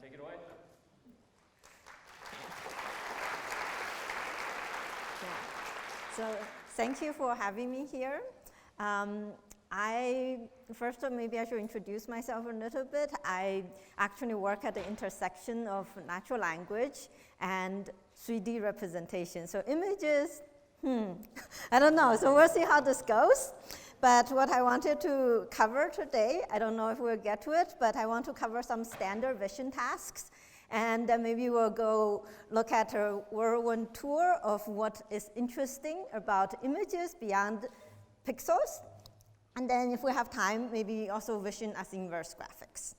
take it away. So thank you for having me here. First, maybe I should introduce myself a little bit. I actually work at the intersection of natural language and 3D representation. So images, I don't know. So we'll see how this goes. But what I wanted to cover today, I don't know if we'll get to it, but I want to cover some standard vision tasks. And then maybe we'll go look at a whirlwind tour of what is interesting about images beyond pixels. And then if we have time, maybe also vision as inverse graphics.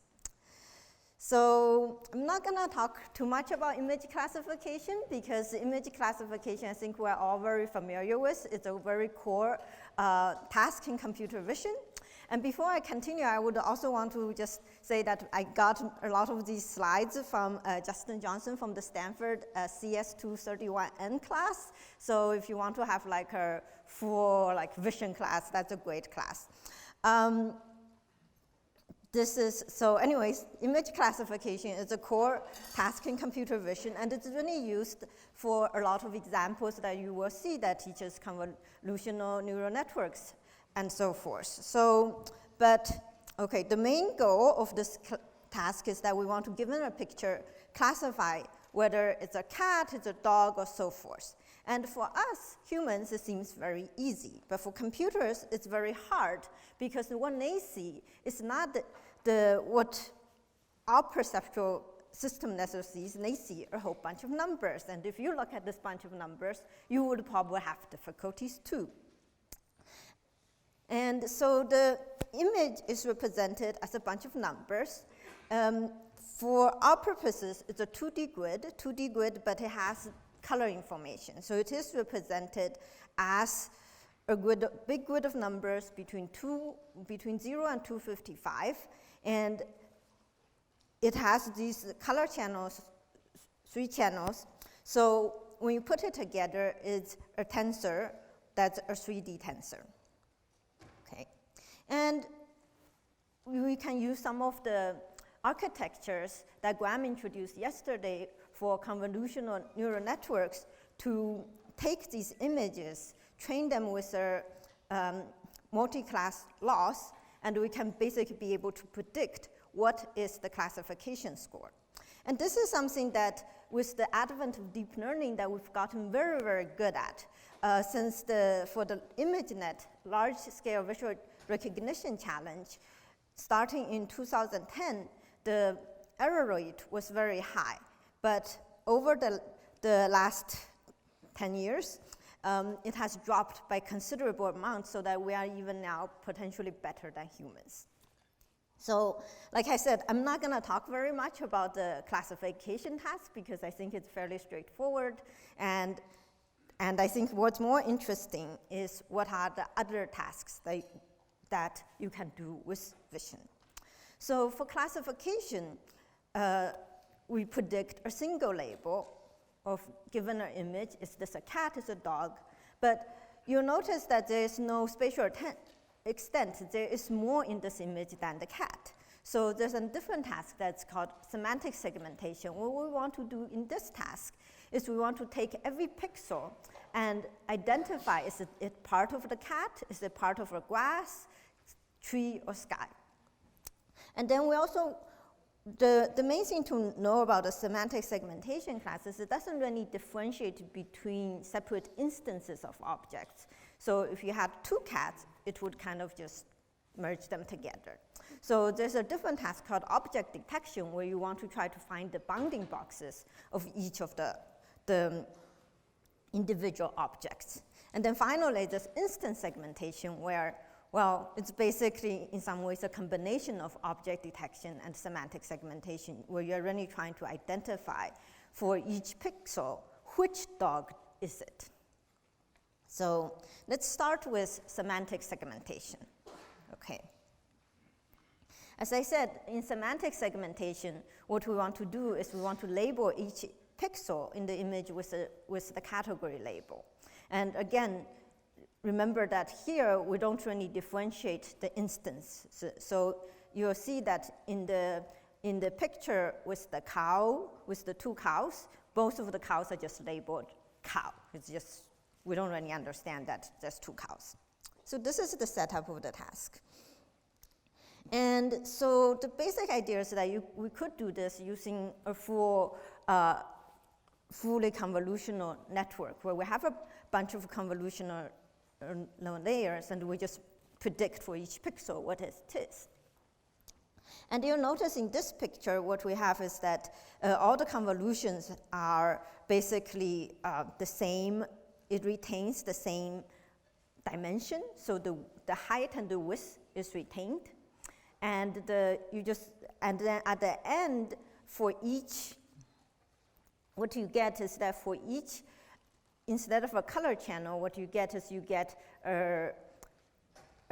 So I'm not going to talk too much about image classification because image classification I think we're all very familiar with. It's a very core task in computer vision. And before I continue, I would also want to just say that I got a lot of these slides from Justin Johnson from the Stanford CS231N class. So if you want to have like a full vision class, that's a great class. So anyways, image classification is a core task in computer vision, and it's really used for a lot of examples that you will see that teaches convolutional neural networks and so forth. So, the main goal of this task is that we want to, given a picture, classify whether it's a cat, it's a dog, or so forth. And for us, humans, it seems very easy. But for computers, it's very hard because what they see is not what our perceptual system necessarily sees. They see a whole bunch of numbers. And if you look at this bunch of numbers, you would probably have difficulties too. And so the image is represented as a bunch of numbers. For our purposes, it's a 2D grid, but it has color information. So it is represented as a big grid of numbers between 0 and 255. And it has these color channels, 3 channels. So when you put it together, it's a tensor that's a 3D tensor. Okay. And we can use some of the architectures that Graham introduced yesterday for convolutional neural networks to take these images, train them with their multi-class loss, and we can basically be able to predict what is the classification score. And this is something that with the advent of deep learning that we've gotten very, very good at. For the ImageNet large-scale visual recognition challenge, starting in 2010, the error rate was very high. But over the last 10 years, it has dropped by considerable amounts so that we are even now potentially better than humans. So like I said, I'm not going to talk very much about the classification task because I think it's fairly straightforward. And I think what's more interesting is what are the other tasks that you can do with vision. So for classification, we predict a single label of given an image. Is this a cat? Is a dog? But you'll notice that there is no spatial extent. There is more in this image than the cat. So there's a different task that's called semantic segmentation. What we want to do in this task is we want to take every pixel and identify, is it part of the cat? Is it part of a grass, tree, or sky? And then we also, the main thing to know about the semantic segmentation class is it doesn't really differentiate between separate instances of objects. So if you had 2 cats, it would kind of just merge them together. So there's a different task called object detection where you want to try to find the bounding boxes of each of the individual objects. And then finally, there's instance segmentation where, well, it's basically in some ways a combination of object detection and semantic segmentation where you're really trying to identify for each pixel which dog is it. So let's start with semantic segmentation. Okay. As I said, in semantic segmentation, what we want to do is we want to label each pixel in the image with the category label. And again, remember that here we don't really differentiate the instance. So you'll see that in the in the picture with the cow, with the 2 cows, both of the cows are just labeled cow. It's just, we don't really understand that there's 2 cows. So this is the setup of the task. And so the basic idea is that we could do this using a fully convolutional network where we have a bunch of convolutional layers and we just predict for each pixel what it is. And you'll notice in this picture what we have is that all the convolutions are basically the same. It retains the same dimension, so the height and the width is retained. And then at the end, for each, what you get is that for each, instead of a color channel, what you get is you get a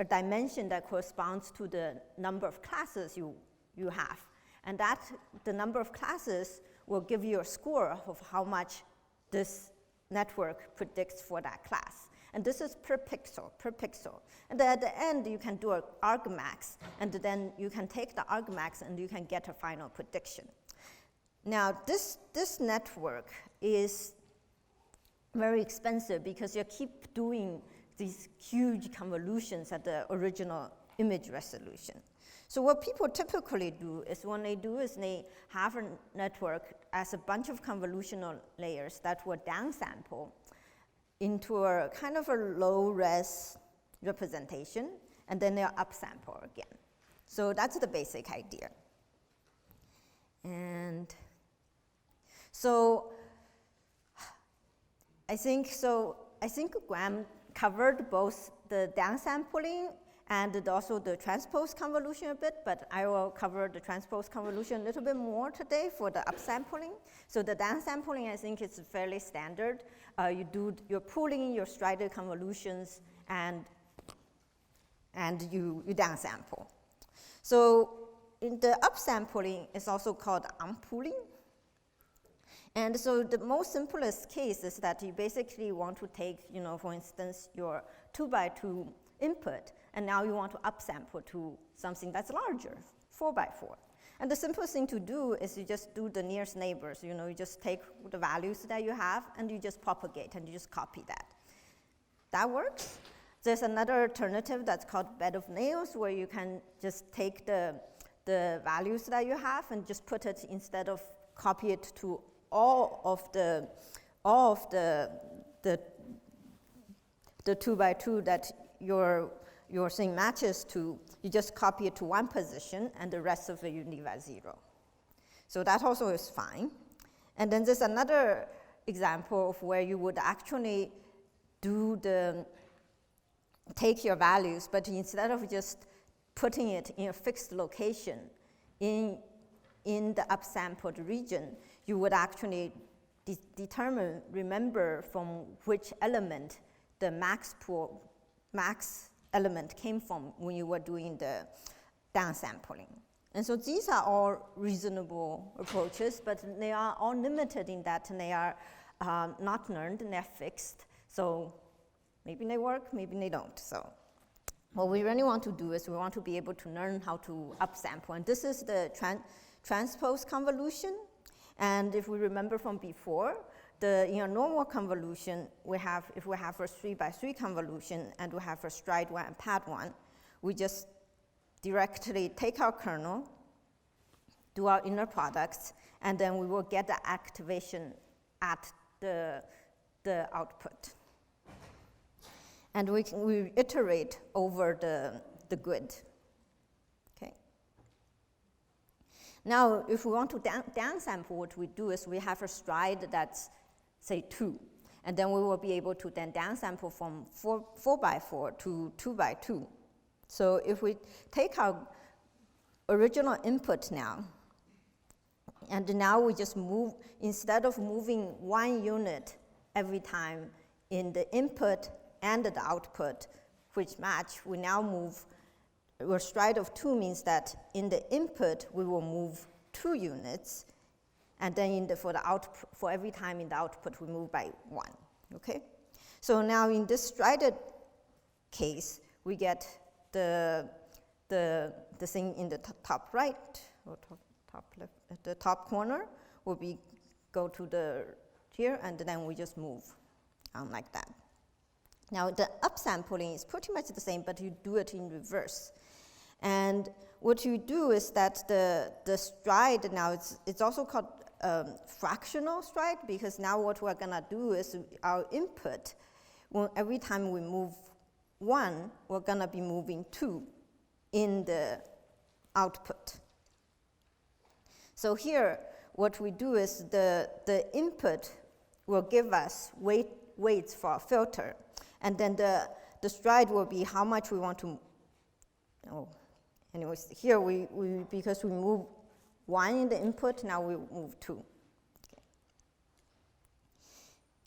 dimension that corresponds to the number of classes you have. And that, the number of classes will give you a score of how much this network predicts for that class. And this is per pixel. And then at the end, you can do an argmax, and then you can take the argmax and you can get a final prediction. Now, this network is very expensive because you keep doing these huge convolutions at the original image resolution. So what people typically do is when they do is they have a network as a bunch of convolutional layers that will downsample into a kind of a low-res representation, and then they'll upsample again. So that's the basic idea. And so I think Graham covered both the downsampling and also the transpose convolution a bit, but I will cover the transpose convolution a little bit more today for the upsampling. So the downsampling, I think, is fairly standard. You're pooling your strided convolutions and you downsample. So in the upsampling is also called unpooling. And so the most simplest case is that you basically want to take, for instance, your 2x2 input, and now you want to upsample to something that's larger, 4x4. And the simplest thing to do is you just do the nearest neighbors. You just take the values that you have and you just propagate and you just copy that. That works. There's another alternative that's called bed of nails, where you can just take the values that you have and just put it, instead of copy it to all of the 2x2 that your thing matches to, you just copy it to one position and the rest of it you leave at 0. So that also is fine. And then there's another example of where you would actually take your values, but instead of just putting it in a fixed location in the upsampled region, you would actually remember from which element the max element came from when you were doing the downsampling. And so these are all reasonable approaches, but they are all limited in that they are not learned and they're fixed. So maybe they work, maybe they don't. So what we really want to do is we want to be able to learn how to upsample. And this is the transpose convolution. And if we remember from before, in a normal convolution, if we have a 3x3 convolution and we have a stride 1 and pad 1, we just directly take our kernel, do our inner products, and then we will get the activation at the output. And we iterate over the grid. Okay. Now, if we want to downsample, what we do is we have a stride that's, say, 2. And then we will be able to then downsample from 4x4 to 2x2. So if we take our original input now, and now we just move, instead of moving 1 unit every time in the input and the output, which match, we now move, a stride of 2 means that in the input, we will move 2 units, and then for every time in the output, we move by 1, okay? So now in this strided case, we get the thing in the top right, or top left, the top corner will be go to the here, and then we just move like that. Now the upsampling is pretty much the same, but you do it in reverse. And what you do is that the stride now, it's also called fractional stride, because now what we're gonna do is our input, every time we move 1, we're gonna be moving 2 in the output. So here, what we do is the input will give us weights for our filter, and then the stride will be how much we want to, anyways, here because we move 1 in the input, now we move 2. Okay.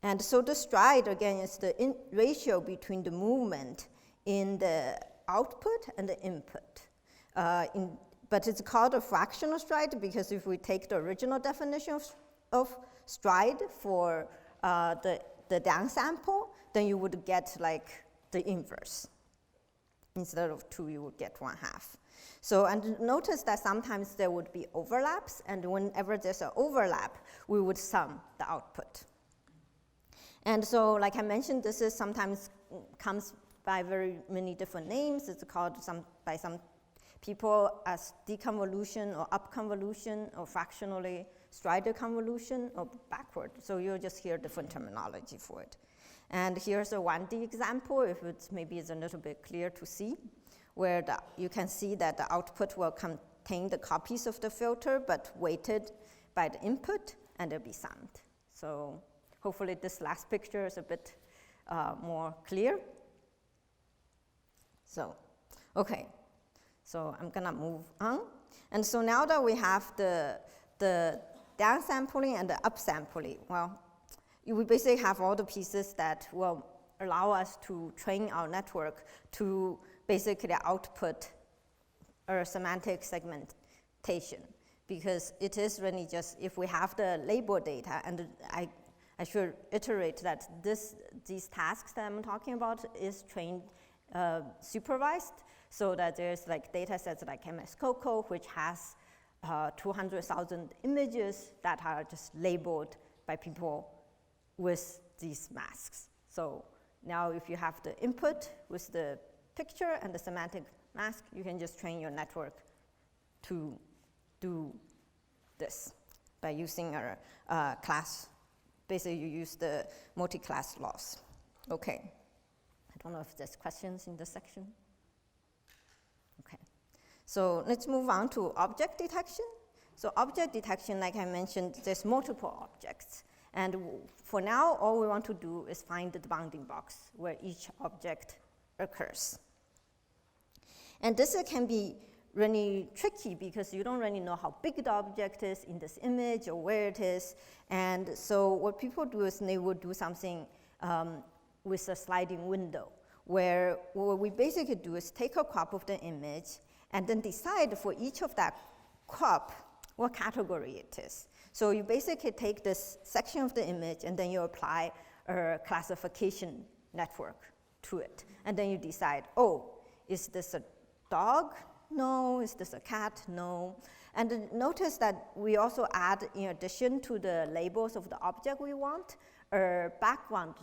And so the stride, again, is the ratio between the movement in the output and the input. But it's called a fractional stride because if we take the original definition of stride for the downsample, then you would get like the inverse. Instead of 2, you would get 1/2. So, and notice that sometimes there would be overlaps, and whenever there's an overlap, we would sum the output. And so, like I mentioned, this is sometimes comes by very many different names. It's called by some people as deconvolution or upconvolution or fractionally strided convolution or backward. So you'll just hear different terminology for it. And here's a 1D example, if it's maybe it's a little bit clear to see, where you can see that the output will contain the copies of the filter, but weighted by the input, and it'll be summed. So hopefully this last picture is a bit more clear. So, okay, so I'm gonna move on. And so now that we have the downsampling and the upsampling, well, we basically have all the pieces that will allow us to train our network to basically output a semantic segmentation, because it is really just, if we have the label data, and I should iterate that these tasks that I'm talking about is trained supervised, so that there's like data sets like MS Coco, which has 200,000 images that are just labeled by people with these masks. So now if you have the input with the picture and the semantic mask, you can just train your network to do this by using a class. Basically, you use the multi-class laws. Okay. I don't know if there's questions in this section. Okay. So let's move on to object detection. So object detection, like I mentioned, there's multiple objects. And for now, all we want to do is find the bounding box where each object occurs. And this can be really tricky because you don't really know how big the object is in this image or where it is. And so what people do is they would do something with a sliding window, where what we basically do is take a crop of the image and then decide for each of that crop what category it is. So you basically take this section of the image and then you apply a classification network to it. And then you decide, oh, is this a dog? No. Is this a cat? No. And then notice that we also add, in addition to the labels of the object we want, a background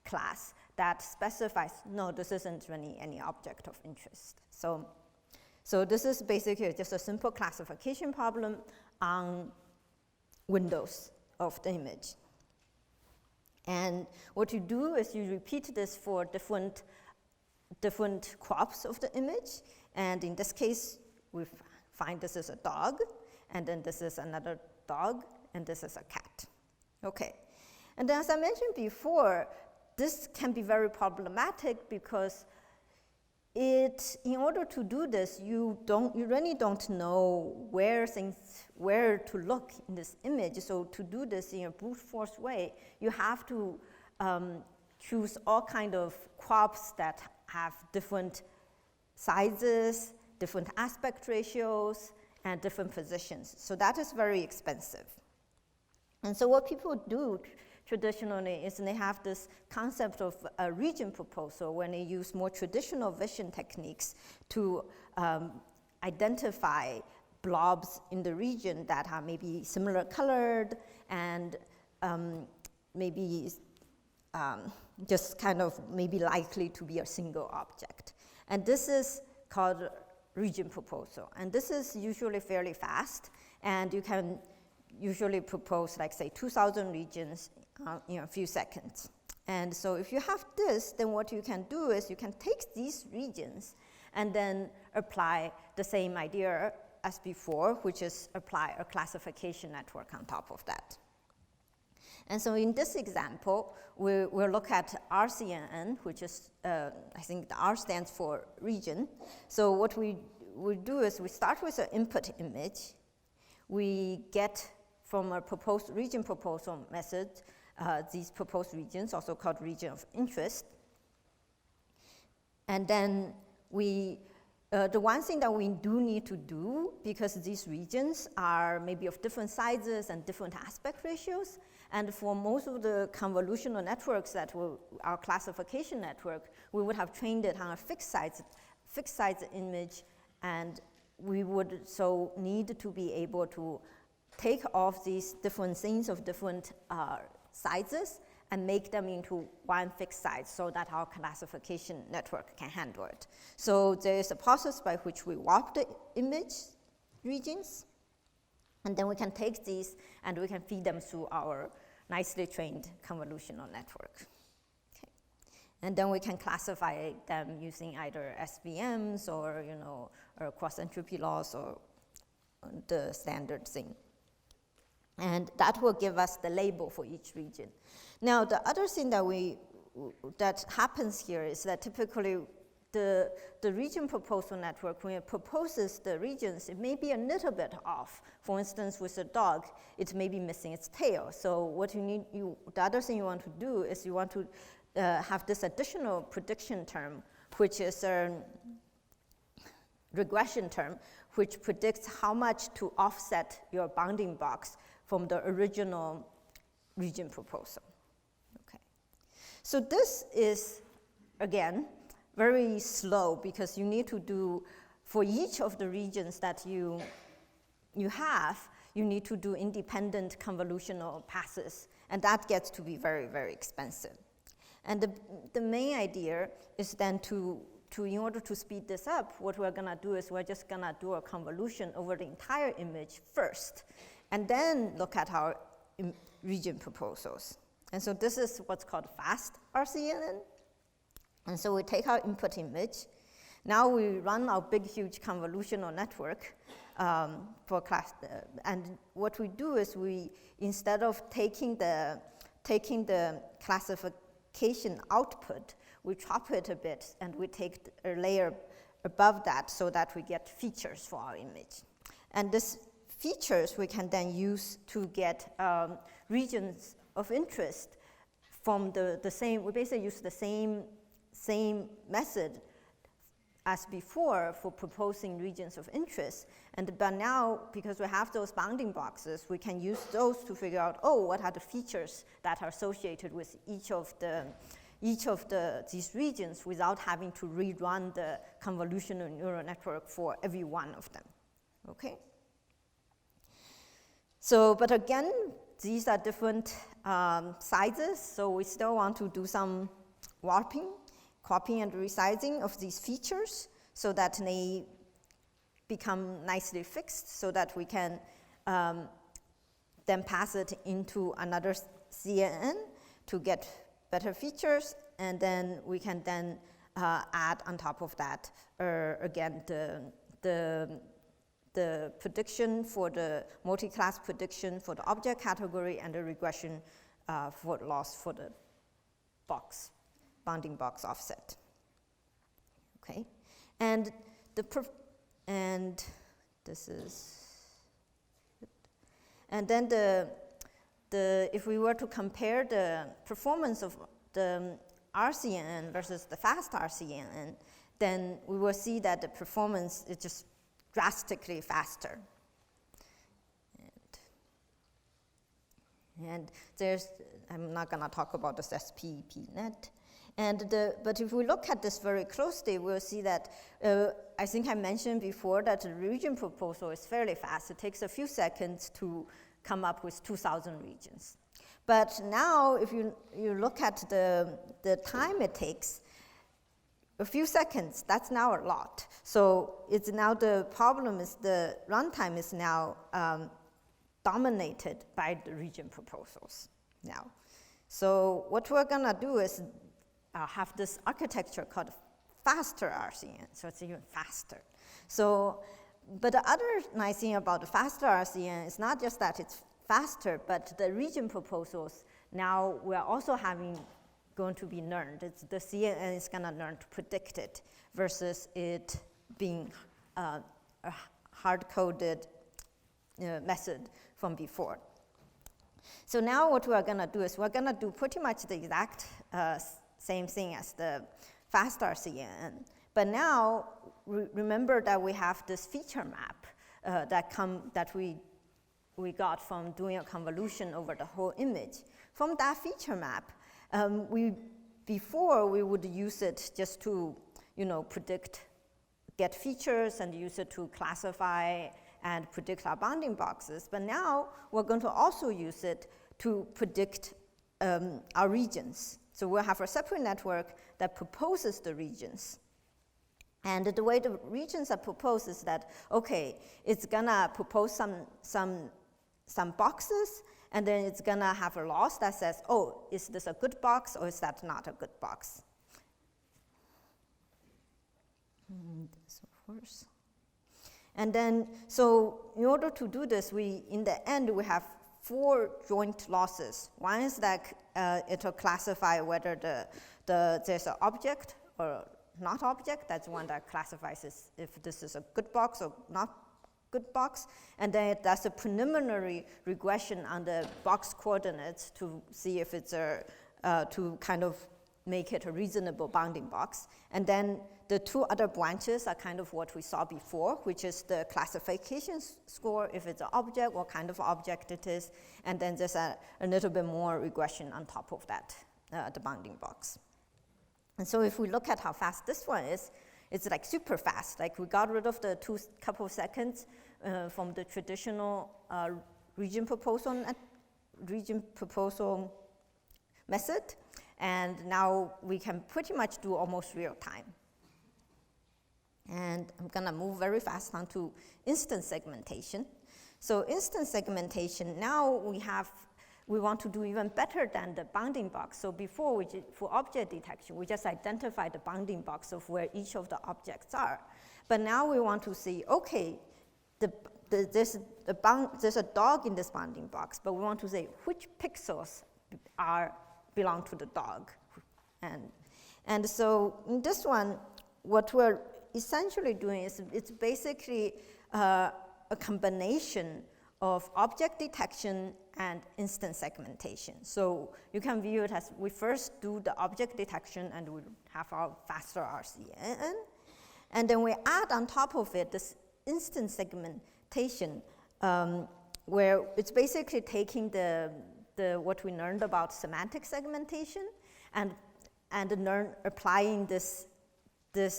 class that specifies, no, this isn't really any object of interest. So this is basically just a simple classification problem on windows of the image. And what you do is you repeat this for different crops of the image. And in this case, we find this is a dog, and then this is another dog, and this is a cat. Okay. And then as I mentioned before, this can be very problematic because in order to do this, you really don't know where to look in this image. So to do this in a brute force way, you have to choose all kind of crops that have different sizes, different aspect ratios, and different positions. So that is very expensive. And so what people do traditionally is they have this concept of a region proposal when they use more traditional vision techniques to identify blobs in the region that are maybe similar colored and maybe just kind of maybe likely to be a single object. And this is called region proposal. And this is usually fairly fast, and you can usually propose, like, say, 2,000 regions in a few seconds. And so if you have this, then what you can do is you can take these regions and then apply the same idea as before, which is apply a classification network on top of that. And so in this example, we'll look at RCNN, which is, I think the R stands for region. So what we do is we start with an input image. We get from a proposed region proposal method these proposed regions, also called region of interest. And then the one thing that we do need to do, because these regions are maybe of different sizes and different aspect ratios, and for most of the convolutional networks that were our classification network, we would have trained it on a fixed size image, and we would so need to be able to take off these different things of different sizes and make them into one fixed size so that our classification network can handle it. So there is a process by which we warp the image regions, and then we can take these and we can feed them through our nicely trained convolutional network. Okay. And then we can classify them using either SVMs or, or cross-entropy laws or the standard thing. And that will give us the label for each region. Now, the other thing that happens here is that typically the region proposal network, when it proposes the regions, it may be a little bit off. For instance, with a dog, it may be missing its tail. So what the other thing you want to do is you want to have this additional prediction term, which is a regression term, which predicts how much to offset your bounding box from the original region proposal. Okay. So this is, again, very slow because you need to do, for each of the regions that you have, you need to do independent convolutional passes, and that gets to be very, very expensive. And the main idea is then in order to speed this up, what we're gonna do is we're just gonna do a convolution over the entire image first, and then look at our region proposals. And so this is what's called fast RCNN. And so we take our input image. Now we run our big, huge convolutional network for class. And what we do is instead of taking the classification output, we chop it a bit and we take a layer above that so that we get features for our image. And this features we can then use to get regions of interest from the same, we basically use the same method as before for proposing regions of interest. But now, because we have those bounding boxes, we can use those to figure out, what are the features that are associated with each of these regions without having to rerun the convolutional neural network for every one of them, okay? So, but again, these are different sizes, so we still want to do some warping, copying and resizing of these features so that they become nicely fixed so that we can then pass it into another CNN to get better features, and then we can then add on top of that, again, the prediction for the multi-class prediction for the object category and the regression for loss for the bounding box offset. Okay, and this is, and then if we were to compare the performance of the RCNN versus the fast RCNN, then we will see that the performance is just drastically faster. And I'm not gonna talk about this SPP net. But if we look at this very closely, we'll see that, I think I mentioned before that the region proposal is fairly fast. It takes a few seconds to come up with 2,000 regions. But now, if you look at the time it takes, a few seconds, that's now a lot. So it's now the problem is the runtime is now dominated by the region proposals now. So what we're gonna do is have this architecture called faster RCN, so it's even faster. So, but the other nice thing about the faster RCN is not just that it's faster, but the region proposals now we're also going to be learned. The CNN is gonna learn to predict it versus it being a hard-coded method from before. So now what we're gonna do is we're gonna do pretty much the exact same thing as the fast RCN, but now remember that we have this feature map that we got from doing a convolution over the whole image. From that feature map, before we would use it just to, get features and use it to classify and predict our bounding boxes. But now we're going to also use it to predict our regions. So we'll have a separate network that proposes the regions. And the way the regions are proposed is that, okay, it's gonna propose some boxes, and then it's gonna have a loss that says, oh, is this a good box or is that not a good box? And so forth. And then, so in order to do this, in the end, we have 4 joint losses. One is that it'll classify whether there's an object or not object. That's one that classifies if this is a good box or not good box. And then it does a preliminary regression on the box coordinates to see if it's to kind of make it a reasonable bounding box. And then the 2 other branches are kind of what we saw before, which is the classification score, if it's an object, what kind of object it is, and then there's a little bit more regression on top of that, the bounding box. And so if we look at how fast this one is, it's like super fast. Like we got rid of the couple of seconds from the traditional region proposal method, and now we can pretty much do almost real time. And I'm gonna move very fast on to instance segmentation. So instance segmentation, now we want to do even better than the bounding box. So before, for object detection, we just identify the bounding box of where each of the objects are. But now we want to see, okay, there's a dog in this bounding box, but we want to say which pixels belong to the dog. And so in this one, what we're essentially doing is it's basically a combination of object detection and instance segmentation. So you can view it as we first do the object detection and we have our faster RCN. And then we add on top of it this instance segmentation where it's basically taking what we learned about semantic segmentation and applying the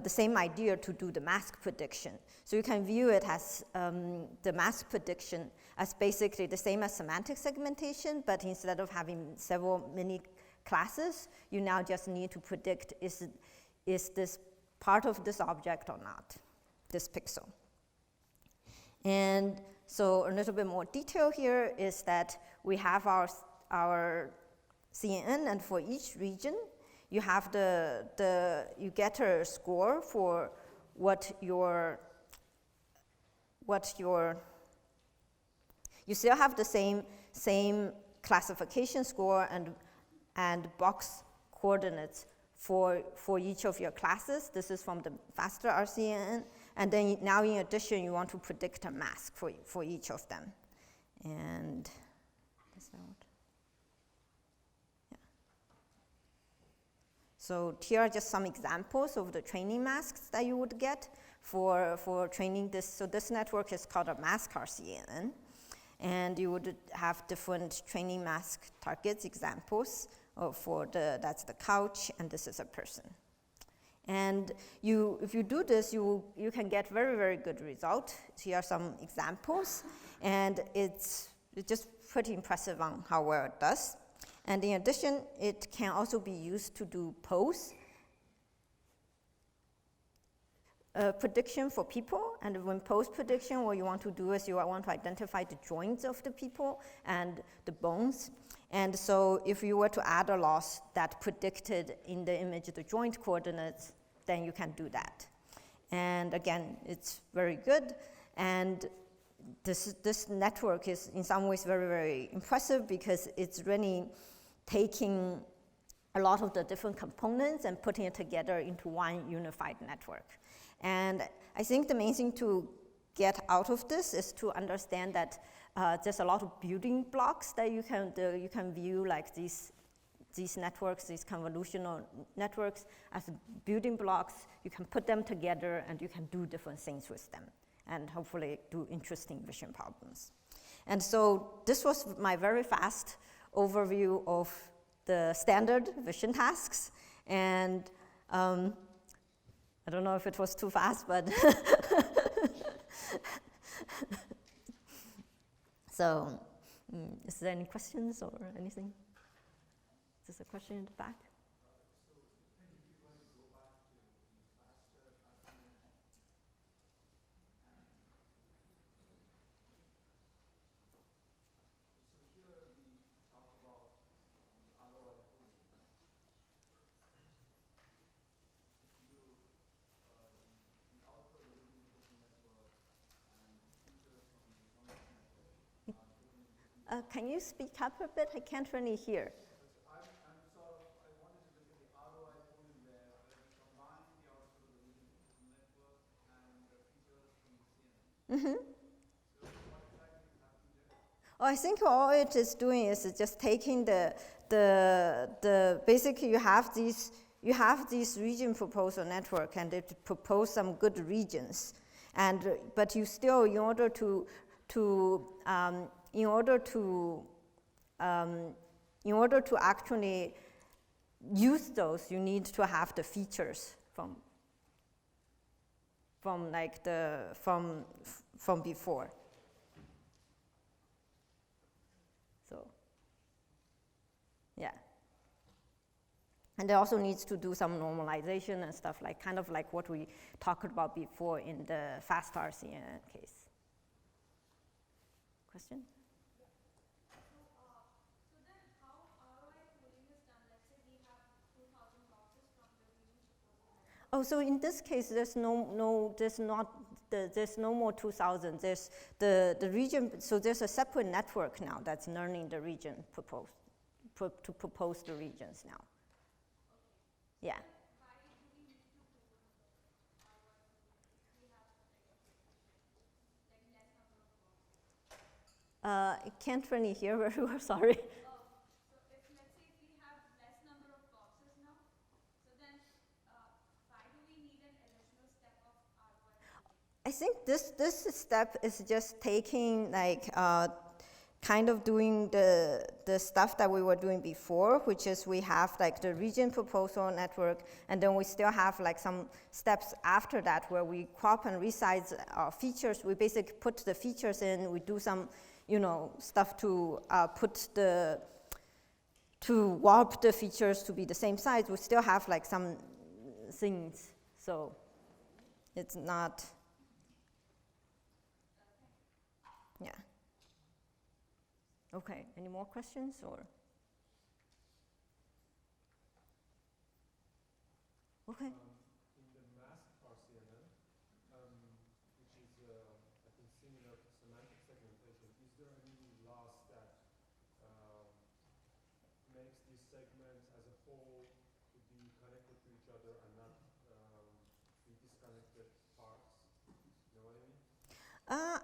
same idea to do the mask prediction. So you can view it as the mask prediction as basically the same as semantic segmentation, but instead of having several mini classes, you now just need to predict is this part of this object or not, this pixel. And so a little bit more detail here is that we have our CNN, and for each region, you have you get a score for you still have the same classification score and box coordinates for each of your classes. This is from the faster RCN. And then now in addition, you want to predict a mask for each of them. And that's out. Yeah. So here are just some examples of the training masks that you would get for training this. So this network is called a mask RCN. And you would have different training mask targets examples that's the couch, and this is a person. And if you do this, you can get very, very good result. Here are some examples, and it's just pretty impressive on how well it does. And in addition, it can also be used to do pose prediction for people. And when pose prediction, what you want to do is you want to identify the joints of the people and the bones. And so if you were to add a loss that predicted in the image the joint coordinates, then you can do that. And again, it's very good. And this network is in some ways very, very impressive because it's really taking a lot of the different components and putting it together into one unified network. And I think the main thing to get out of this is to understand that there's a lot of building blocks that you can view, like these networks, these convolutional networks, as building blocks. You can put them together and you can do different things with them and hopefully do interesting vision problems. And so this was my very fast overview of the standard vision tasks. And I don't know if it was too fast, but so is there any questions or anything? Is there a question in the back? Can you speak up a bit? I can't really hear. I wanted to look at the ROI pooling where you combine the output of the region network and the features from the CNN. So what exactly is happening there? Oh, I think all it is doing is just taking basically you have these region proposal network, and it propose some good regions, but you still, in order to actually use those, you need to have the features from before. So, yeah. And it also needs to do some normalization and stuff, like kind of like what we talked about before in the fast RCN case. Question? Oh, so in this case, there's no more 2,000. There's the region. So there's a separate network now that's learning the region to propose the regions now. Yeah. I can't really hear very well. Sorry. I think this step is just taking kind of doing the stuff that we were doing before, which is we have like the region proposal network, and then we still have like some steps after that where we crop and resize our features. We basically put the features in, we do some, stuff to to warp the features to be the same size. We still have like some things, so it's not. Yeah. Okay, any more questions or? Okay. In the masked RCNN, which is, I think, similar to semantic segmentation, is there any loss that makes these segments as a whole to be connected to each other and not be disconnected parts? You know what I mean?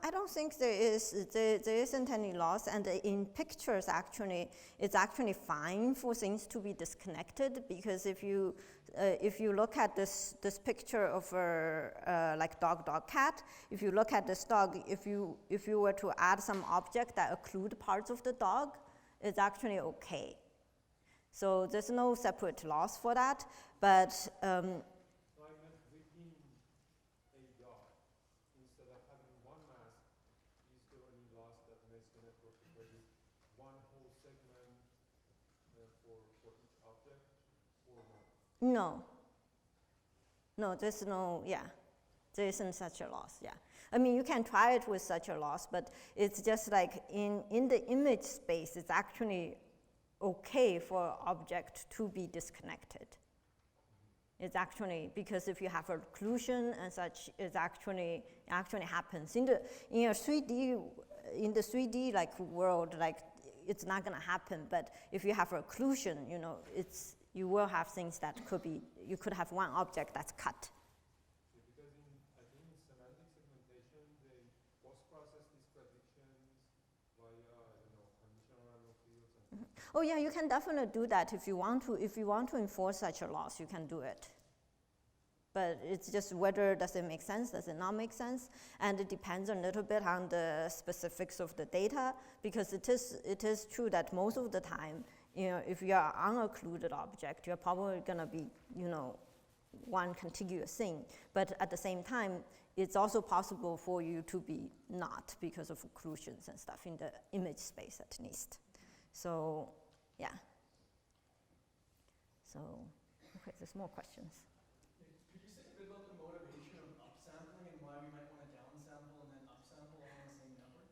I don't think there isn't any loss, and in pictures actually, it's actually fine for things to be disconnected, because if you look at this picture of like dog cat, if you look at this dog, if you were to add some object that occlude parts of the dog, it's actually okay. So there's no separate loss for that, but So I meant within a yard, instead of having one mask, is there any loss that makes the network to produce one whole segment for each object, or not? no. No, there's no, yeah, there isn't such a loss, yeah. I mean, you can try it with such a loss, but it's just like in the image space, it's actually okay for object to be disconnected. It's actually, because if you have a occlusion and such, it actually happens. In the 3D like world, like it's not gonna happen, but if you have occlusion, you will have things that you could have one object that's cut. Because I think in semantic segmentation, they post-process these predictions via, conditional random fields and Oh yeah, you can definitely do that if you want to. If you want to enforce such a loss, you can do it. But it's just whether does it make sense, does it not make sense, and it depends a little bit on the specifics of the data, because it is true that most of the time, if you are unoccluded object, you're probably gonna be, one contiguous thing. But at the same time, it's also possible for you to be not because of occlusions and stuff in the image space at least. So, yeah. So, okay, there's more questions. Could you say a bit about the motivation of upsampling and why we might want to downsample and then upsample all on the same network?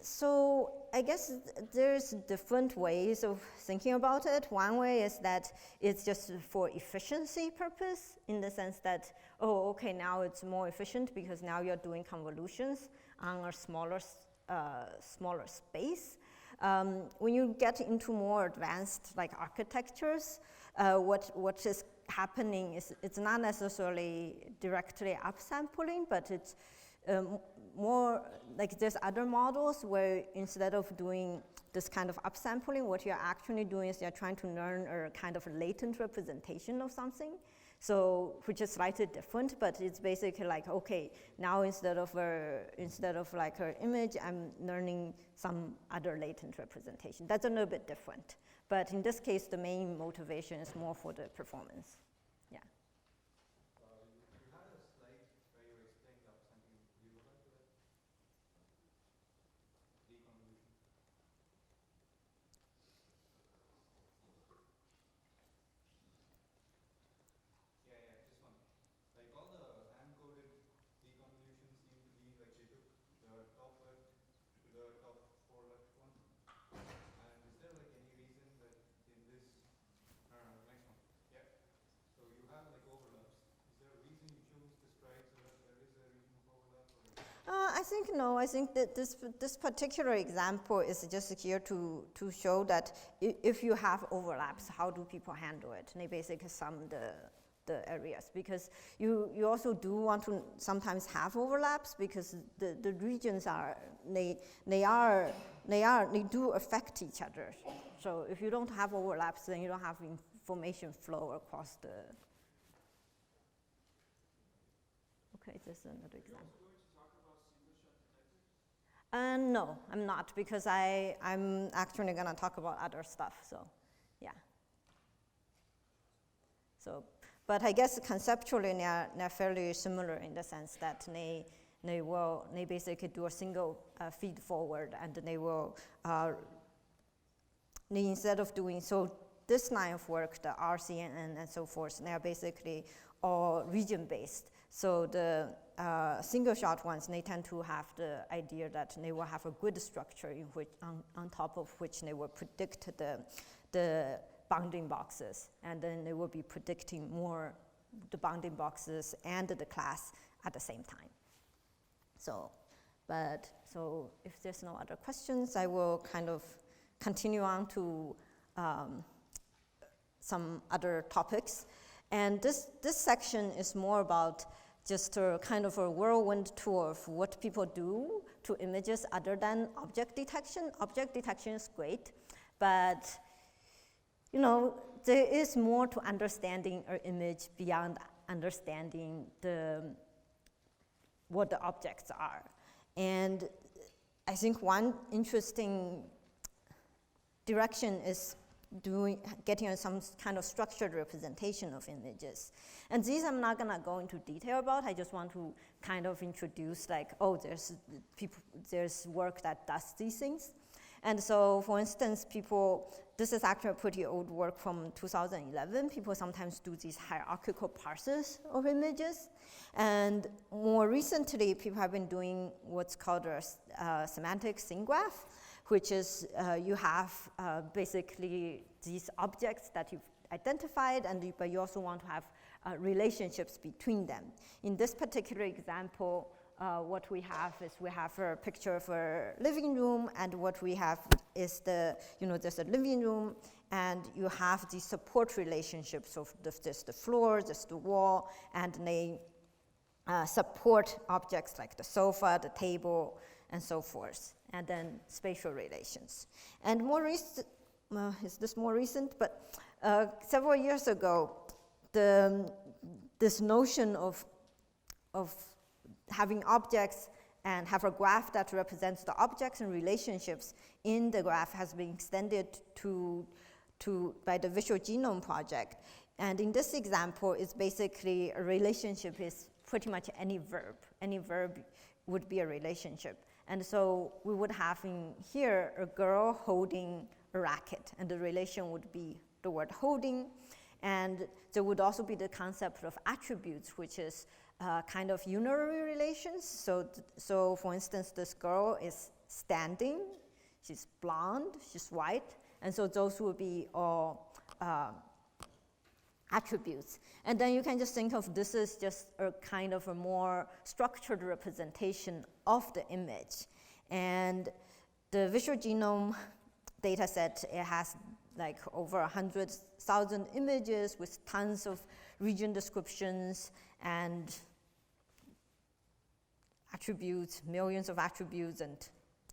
So I guess there's different ways of thinking about it. One way is that it's just for efficiency purpose, in the sense that, oh, okay, now it's more efficient because now you're doing convolutions on a smaller space. When you get into more advanced like architectures, what is happening is it's not necessarily directly upsampling, but it's more like there's other models where instead of doing this kind of upsampling, what you're actually doing is you're trying to learn a kind of latent representation of something. So, which is slightly different, but it's basically like, okay, now instead of like an image, I'm learning some other latent representation. That's a little bit different. But in this case, the main motivation is more for the performance. Yeah. You had a slide where you explained upsampling. Could you go back to that? Deconvolution. Yeah, this one. Like all the hand-coded deconvolutions seem to be like they took the top left to the top 4 left one. And is there like any reason that in this, next one? Yeah. So you have like overlaps. Is there a reason you chose the stride so that there is a region of overlap? I think no. I think that this particular example is just here to show that if you have overlaps, how do people handle it? And they basically sum the areas, because you also do want to sometimes have overlaps, because the regions they do affect each other. So if you don't have overlaps, then you don't have information flow across the. Okay, this is another example. No, I'm not, because I'm actually gonna talk about other stuff, so, yeah. So, but I guess conceptually they're fairly similar in the sense that they basically do a single feed forward, and they will, instead of doing, so this line of work, the RCNN and so forth, they are basically all region-based. So the single shot ones, they tend to have the idea that they will have a good structure in which, on top of which they will predict the bounding boxes, and then they will be predicting more the bounding boxes and the class at the same time. So if there's no other questions, I will kind of continue on to some other topics. And this section is more about just a kind of a whirlwind tour of what people do to images other than object detection. Object detection is great, but there is more to understanding an image beyond understanding what the objects are. And I think one interesting direction is getting some kind of structured representation of images. And these I'm not gonna go into detail about. I just want to kind of introduce like, oh, there's work that does these things. And so, for instance, this is actually a pretty old work from 2011. People sometimes do these hierarchical parsers of images. And more recently, people have been doing what's called a semantic scene graph, which is you have basically these objects that you've identified, but you also want to have relationships between them. In this particular example, what we have is we have a picture of a living room, and what we have is there's a living room, and you have the support relationships of there's the floor, there's the wall, and they support objects like the sofa, the table, and so forth, and then spatial relations. And more recent, is this more recent? But several years ago, this notion of having objects and have a graph that represents the objects and relationships in the graph has been extended by the Visual Genome Project. And in this example, it's basically a relationship is pretty much any verb. Any verb would be a relationship. And so we would have in here a girl holding a racket, and the relation would be the word holding. And there would also be the concept of attributes, which is kind of unary relations. So for instance, this girl is standing, she's blonde, she's white, and so those would be all attributes. And then you can just think of this as just a kind of a more structured representation of the image. And the visual genome data set, it has like over 100,000 images with tons of region descriptions and attributes, millions of attributes and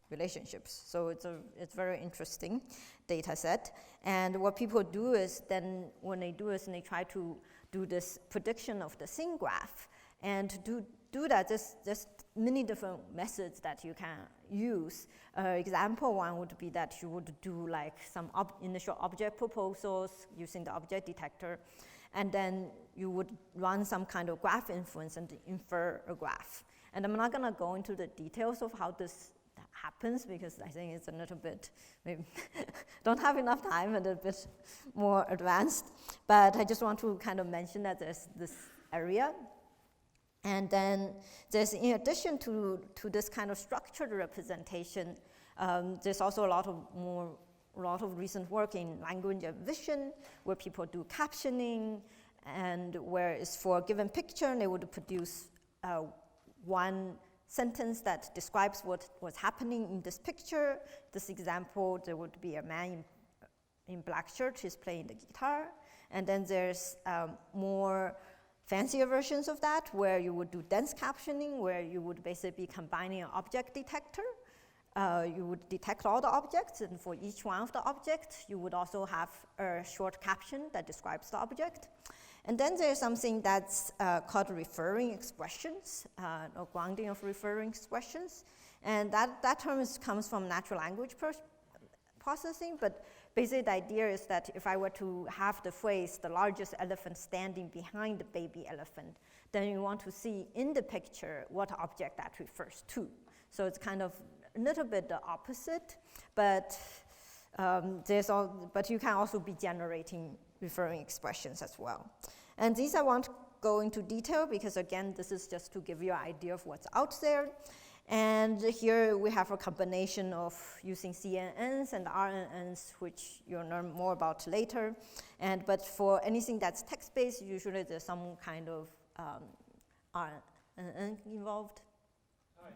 relationships. So it's a very interesting data set. And what people do is then when they do is they try to do this prediction of the scene graph. And to do that, there's many different methods that you can use. Example one would be that you would do like some initial object proposals using the object detector, and then you would run some kind of graph inference and infer a graph. And I'm not gonna go into the details of how this happens because I think it's a little bit, maybe don't have enough time and a bit more advanced, but I just want to kind of mention that there's this area. And then there's, in addition to this kind of structured representation, there's also a lot of recent work in language and vision where people do captioning, and where it's for a given picture and they would produce one sentence that describes what was happening in this picture. This example, there would be a man in black shirt, he's playing the guitar. And then there's more fancier versions of that where you would do dense captioning, where you would basically be combining an object detector. You would detect all the objects, and for each one of the objects, you would also have a short caption that describes the object. And then there's something that's called referring expressions, or grounding of referring expressions. And that term comes from natural language processing, but basically the idea is that if I were to have the phrase, the largest elephant standing behind the baby elephant, then you want to see in the picture what object that refers to. So it's kind of a little bit the opposite, but but you can also be generating referring expressions as well. And these I won't go into detail because again, this is just to give you an idea of what's out there. And here we have a combination of using CNNs and RNNs, which you'll learn more about later. But for anything that's text-based, usually there's some kind of RNN involved. I'm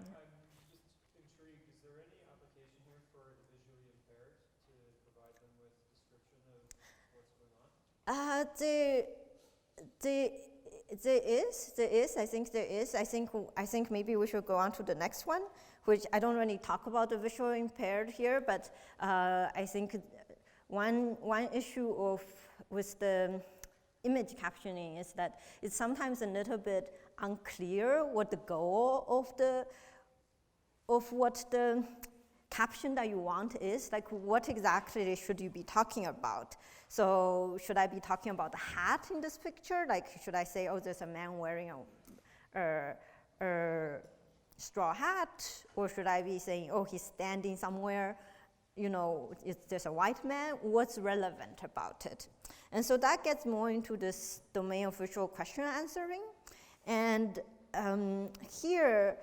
just intrigued. Is there any application here for the visually impaired to provide them with description of what's going on? There is. I think there is. I think maybe we should go on to the next one, which I don't really talk about the visual impaired here, but I think one issue with the image captioning is that it's sometimes a little bit unclear what the goal of what the caption that you want is, like what exactly should you be talking about? So should I be talking about the hat in this picture? Like should I say, oh, there's a man wearing a straw hat? Or should I be saying, oh, he's standing somewhere, you know, there's a white man? What's relevant about it? And so that gets more into this domain of visual question answering. And here,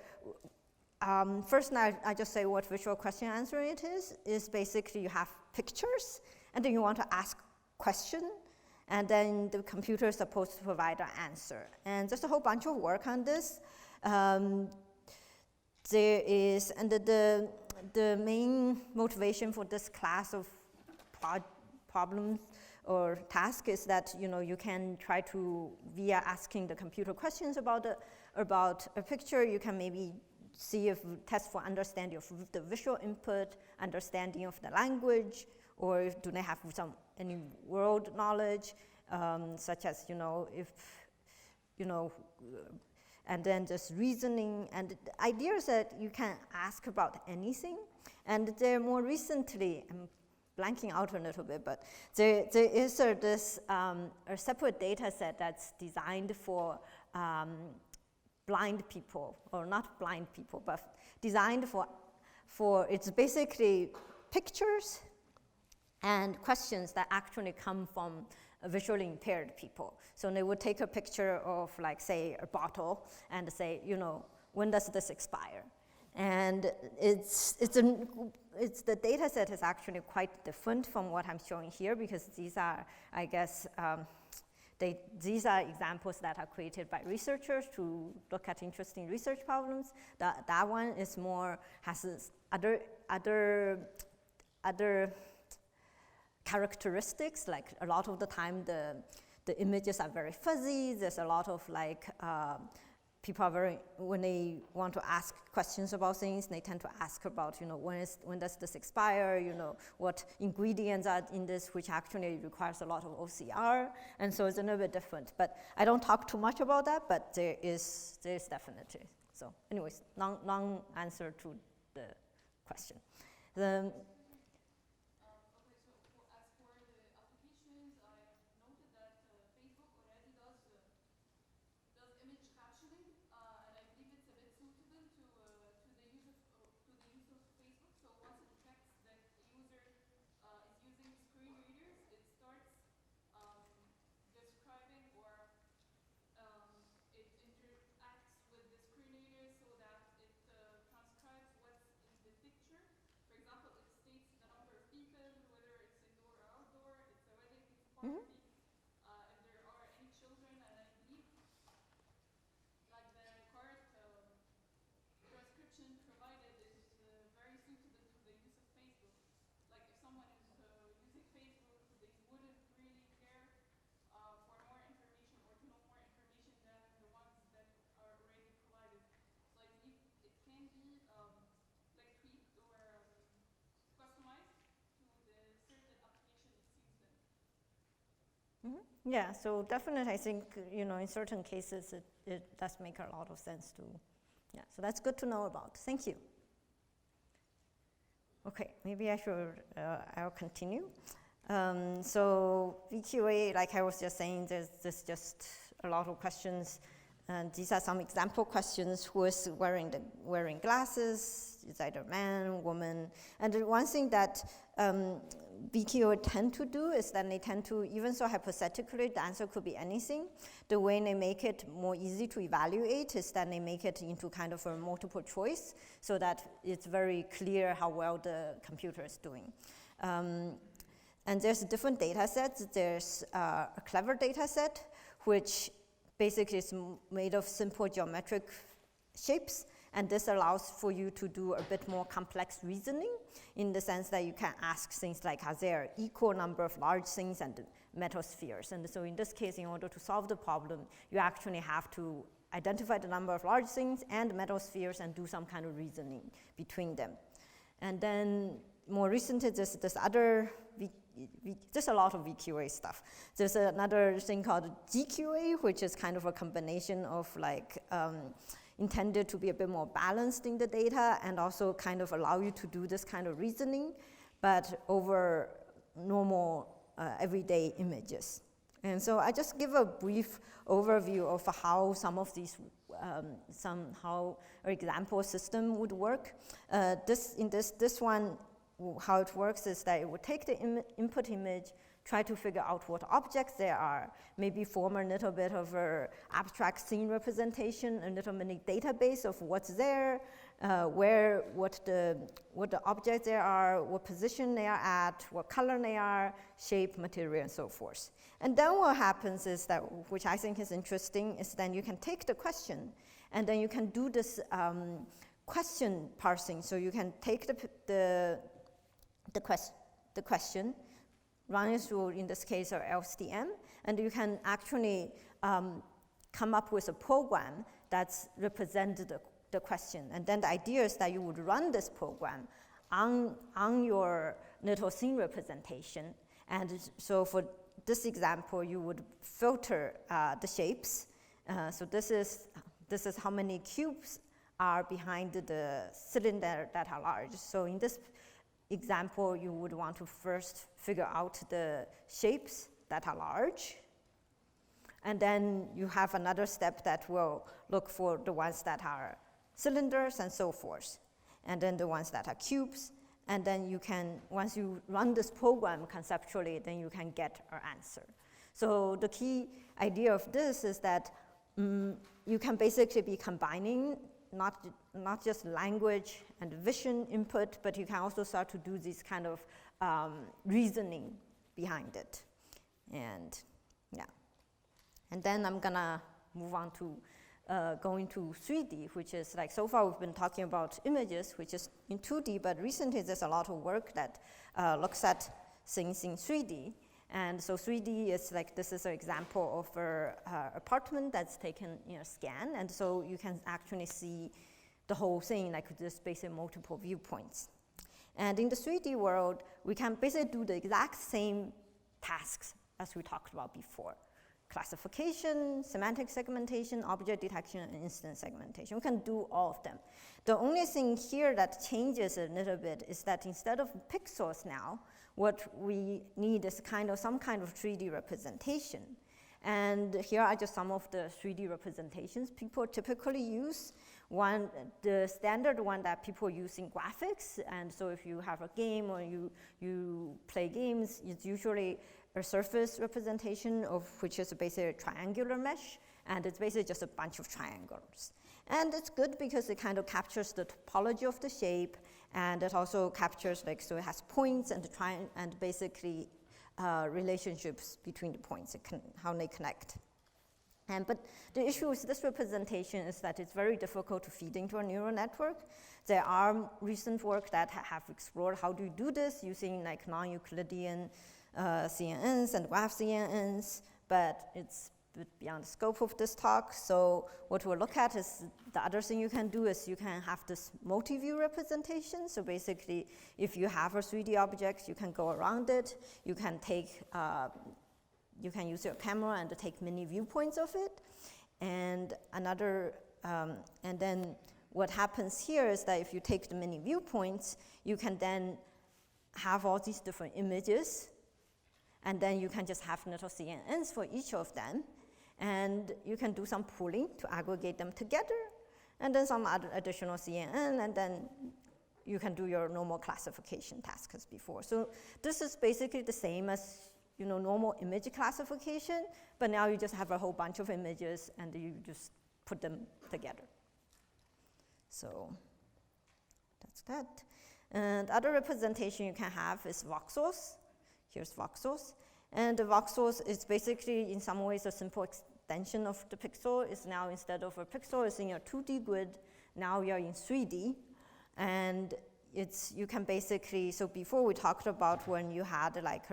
first I just say what visual question answering it is basically you have pictures, and then you want to ask question, and then the computer is supposed to provide an answer. And there's a whole bunch of work on this. There is, and the main motivation for this class of problems or task is that, you know, you can try to, via asking the computer questions about a picture, you can maybe see if test for understanding of the visual input, understanding of the language, or if do they have any world knowledge, such as, you know, if, you know, and then just reasoning. And the idea is that you can ask about anything. And there more recently, I'm blanking out a little bit, but there is this a separate data set that's designed for blind people, or not blind people, but designed for it's basically pictures and questions that actually come from visually impaired people. So they would take a picture of, like, say, a bottle and say, you know, when does this expire? And the data set is actually quite different from what I'm showing here, because these are, I guess, these are examples that are created by researchers to look at interesting research problems. That one is more, has this other characteristics, like a lot of the time the images are very fuzzy. There's a lot of, like, people are very, when they want to ask questions about things, they tend to ask about, you know, when does this expire, you know, what ingredients are in this, which actually requires a lot of OCR, and so it's a little bit different. But I don't talk too much about that, but there is definitely. So anyways, long answer to the question. Yeah, so definitely I think, you know, in certain cases it does make a lot of sense to, yeah, so that's good to know about. Thank you. Okay, maybe I should, I'll continue. So VQA, like I was just saying, there's just a lot of questions, and these are some example questions. Who is wearing glasses? Is either man, woman? And the one thing that VQA tend to do is that they tend to, even so hypothetically, the answer could be anything. The way they make it more easy to evaluate is that they make it into kind of a multiple choice, so that it's very clear how well the computer is doing. And there's different data sets. There's a clever data set, which basically is made of simple geometric shapes. And this allows for you to do a bit more complex reasoning, in the sense that you can ask things like, are there equal number of large things and metal spheres? And so in this case, in order to solve the problem, you actually have to identify the number of large things and metal spheres and do some kind of reasoning between them. And then more recently, there's a lot of VQA stuff. There's another thing called GQA, which is kind of a combination of, like, intended to be a bit more balanced in the data and also kind of allow you to do this kind of reasoning, but over normal everyday images. And so I just give a brief overview of how some of these, how our example system would work. This one, how it works is that it would take the input image, try to figure out what objects there are, maybe form a little bit of an abstract scene representation, a little mini database of what's there, what the objects there are, what position they are at, what color they are, shape, material, and so forth. And then what happens is that, which I think is interesting, is then you can take the question, and then you can do this question parsing. So you can take the question, run it through, in this case, our LSTM, and you can actually come up with a program that's represented the question. And then the idea is that you would run this program on your little scene representation. And so for this example, you would filter the shapes. So this is how many cubes are behind the cylinder that are large. So in this example, you would want to first figure out the shapes that are large. And then you have another step that will look for the ones that are cylinders and so forth. And then the ones that are cubes. And then you can, once you run this program conceptually, then you can get our answer. So the key idea of this is that you can basically be combining not just language and vision input, but you can also start to do this kind of reasoning behind it. And yeah. And then I'm gonna move on to going to 3D, which is like, so far we've been talking about images, which is in 2D, but recently there's a lot of work that looks at things in 3D. And so 3D is like, this is an example of an apartment that's taken in a scan. And so you can actually see the whole thing, like just basically multiple viewpoints. And in the 3D world, we can basically do the exact same tasks as we talked about before. Classification, semantic segmentation, object detection, and instance segmentation. We can do all of them. The only thing here that changes a little bit is that instead of pixels now, what we need is some kind of 3D representation. And here are just some of the 3D representations people typically use. One, the standard one that people use in graphics, and so if you have a game or you play games, it's usually a surface representation of which is basically a triangular mesh, and it's basically just a bunch of triangles. And it's good because it kind of captures the topology of the shape, and it also captures, like, so it has points and basically relationships between the points, how they connect. But the issue with this representation is that it's very difficult to feed into a neural network. There are recent work that have explored how do you do this using like non-Euclidean CNNs and graph CNNs, but it's beyond the scope of this talk. So what we'll look at is the other thing you can do is you can have this multi-view representation. So basically, if you have a 3D object, you can go around it. You can take, you can use your camera and take many viewpoints of it. And and then what happens here is that if you take the many viewpoints, you can then have all these different images. And then you can just have little CNNs for each of them. And you can do some pooling to aggregate them together. And then some other additional CNN, and then you can do your normal classification task as before. So this is basically the same as normal image classification, but now you just have a whole bunch of images and you just put them together. So that's that. And other representation you can have is voxels. Here's voxels. And the voxels is basically, in some ways, a simple extension of the pixel. It's now, instead of a pixel, it's in your 2D grid. Now you're in 3D. And you can basically, so before we talked about when you had like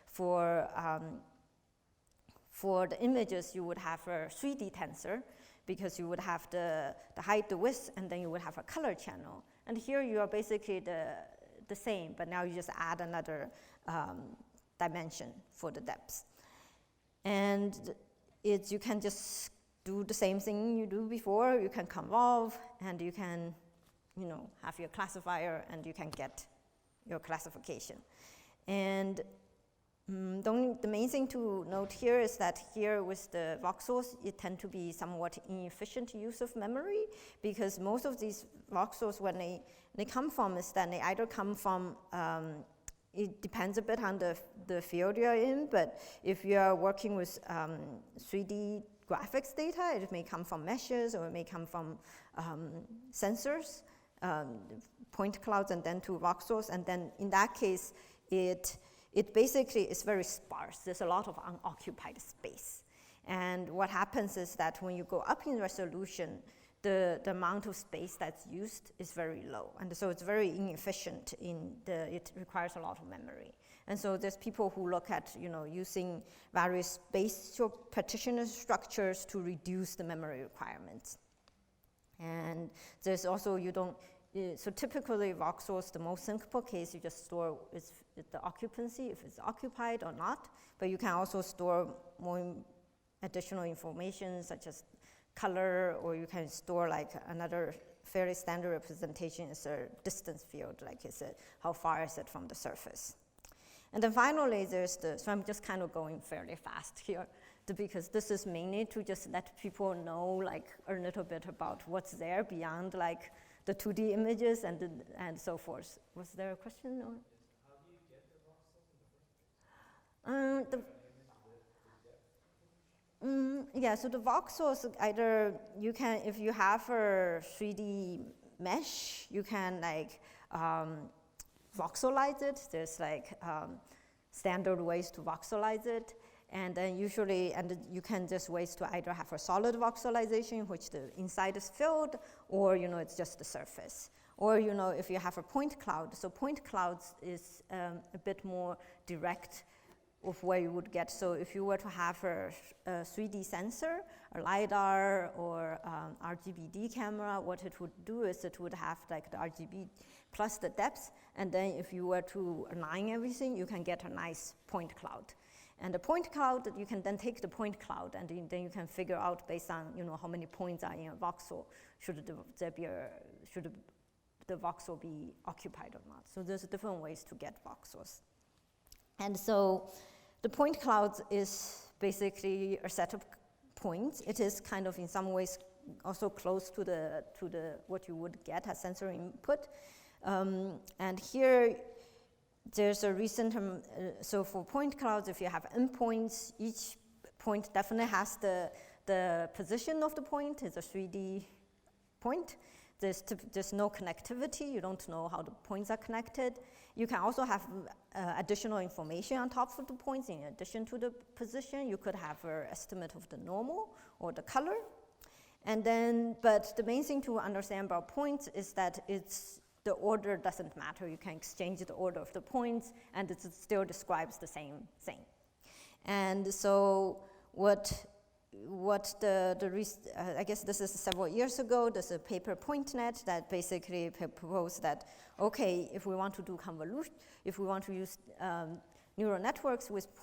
for the images, you would have a 3D tensor because you would have the height, the width, and then you would have a color channel. And here you are basically the same, but now you just add another dimension for the depth. And you can just do the same thing you do before. You can convolve, and you can, have your classifier, and you can get your classification. And the main thing to note here is that here with the voxels, it tend to be somewhat inefficient use of memory, because most of these voxels, when they come from, is that they either come from, it depends a bit on the field you're in, but if you're working with 3D graphics data, it may come from meshes, or it may come from sensors, point clouds, and then to voxels, and then in that case, it basically is very sparse. There's a lot of unoccupied space. And what happens is that when you go up in resolution, the amount of space that's used is very low. And so it's very inefficient it requires a lot of memory. And so there's people who look at, using various spatial partition structures to reduce the memory requirements. And there's also, so typically voxels, the most simple case, you just store is the occupancy, if it's occupied or not, but you can also store more additional information such as color, or you can store like another fairly standard representation is a distance field, like how far is it from the surface. And then finally there's so I'm just kind of going fairly fast here, because this is mainly to just let people know like a little bit about what's there beyond like the 2D images and so forth. Was there a question? Or? How do you get the voxels in the first place? Yeah, so the voxels, either you can, if you have a 3D mesh, you can like voxelize it. There's like standard ways to voxelize it. And then usually, you can just ways to either have a solid voxelization, which the inside is filled, or it's just the surface. Or if you have a point cloud, so point clouds is a bit more direct of where you would get. So if you were to have a 3D sensor, a LiDAR, or RGBD camera, what it would do is it would have like the RGB plus the depth, and then if you were to align everything, you can get a nice point cloud. And the point cloud, you can then take the point cloud, and then you can figure out based on how many points are in a voxel, should the voxel be occupied or not. So there's different ways to get voxels. And so the point clouds is basically a set of points. It is kind of in some ways also close to the what you would get as sensor input. And here there's a recent, so for point clouds, if you have endpoints, each point definitely has the position of the point. It's a 3D point. There's no connectivity. You don't know how the points are connected. You can also have additional information on top of the points in addition to the position. You could have an estimate of the normal or the color. And then, but the main thing to understand about points is that the order doesn't matter. You can exchange the order of the points, and it still describes the same thing. And so I guess this is several years ago, there's a paper PointNet that basically proposed that, okay, if we want to do convolution, if we want to use neural networks with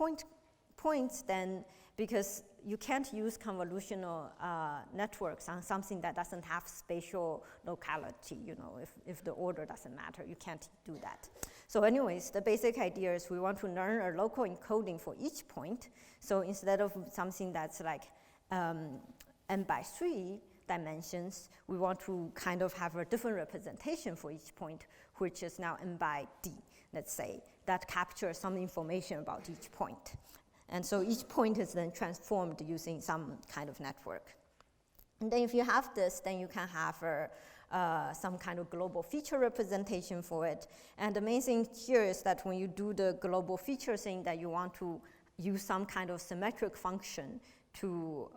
points, then because you can't use convolutional networks on something that doesn't have spatial locality, if the order doesn't matter, you can't do that. So anyways, the basic idea is we want to learn a local encoding for each point. So instead of something that's like n/3 dimensions, we want to kind of have a different representation for each point, which is now n/d, let's say, that captures some information about each point. And so each point is then transformed using some kind of network. And then if you have this, then you can have some kind of global feature representation for it. And the main thing here is that when you do the global feature thing, that you want to use some kind of symmetric function to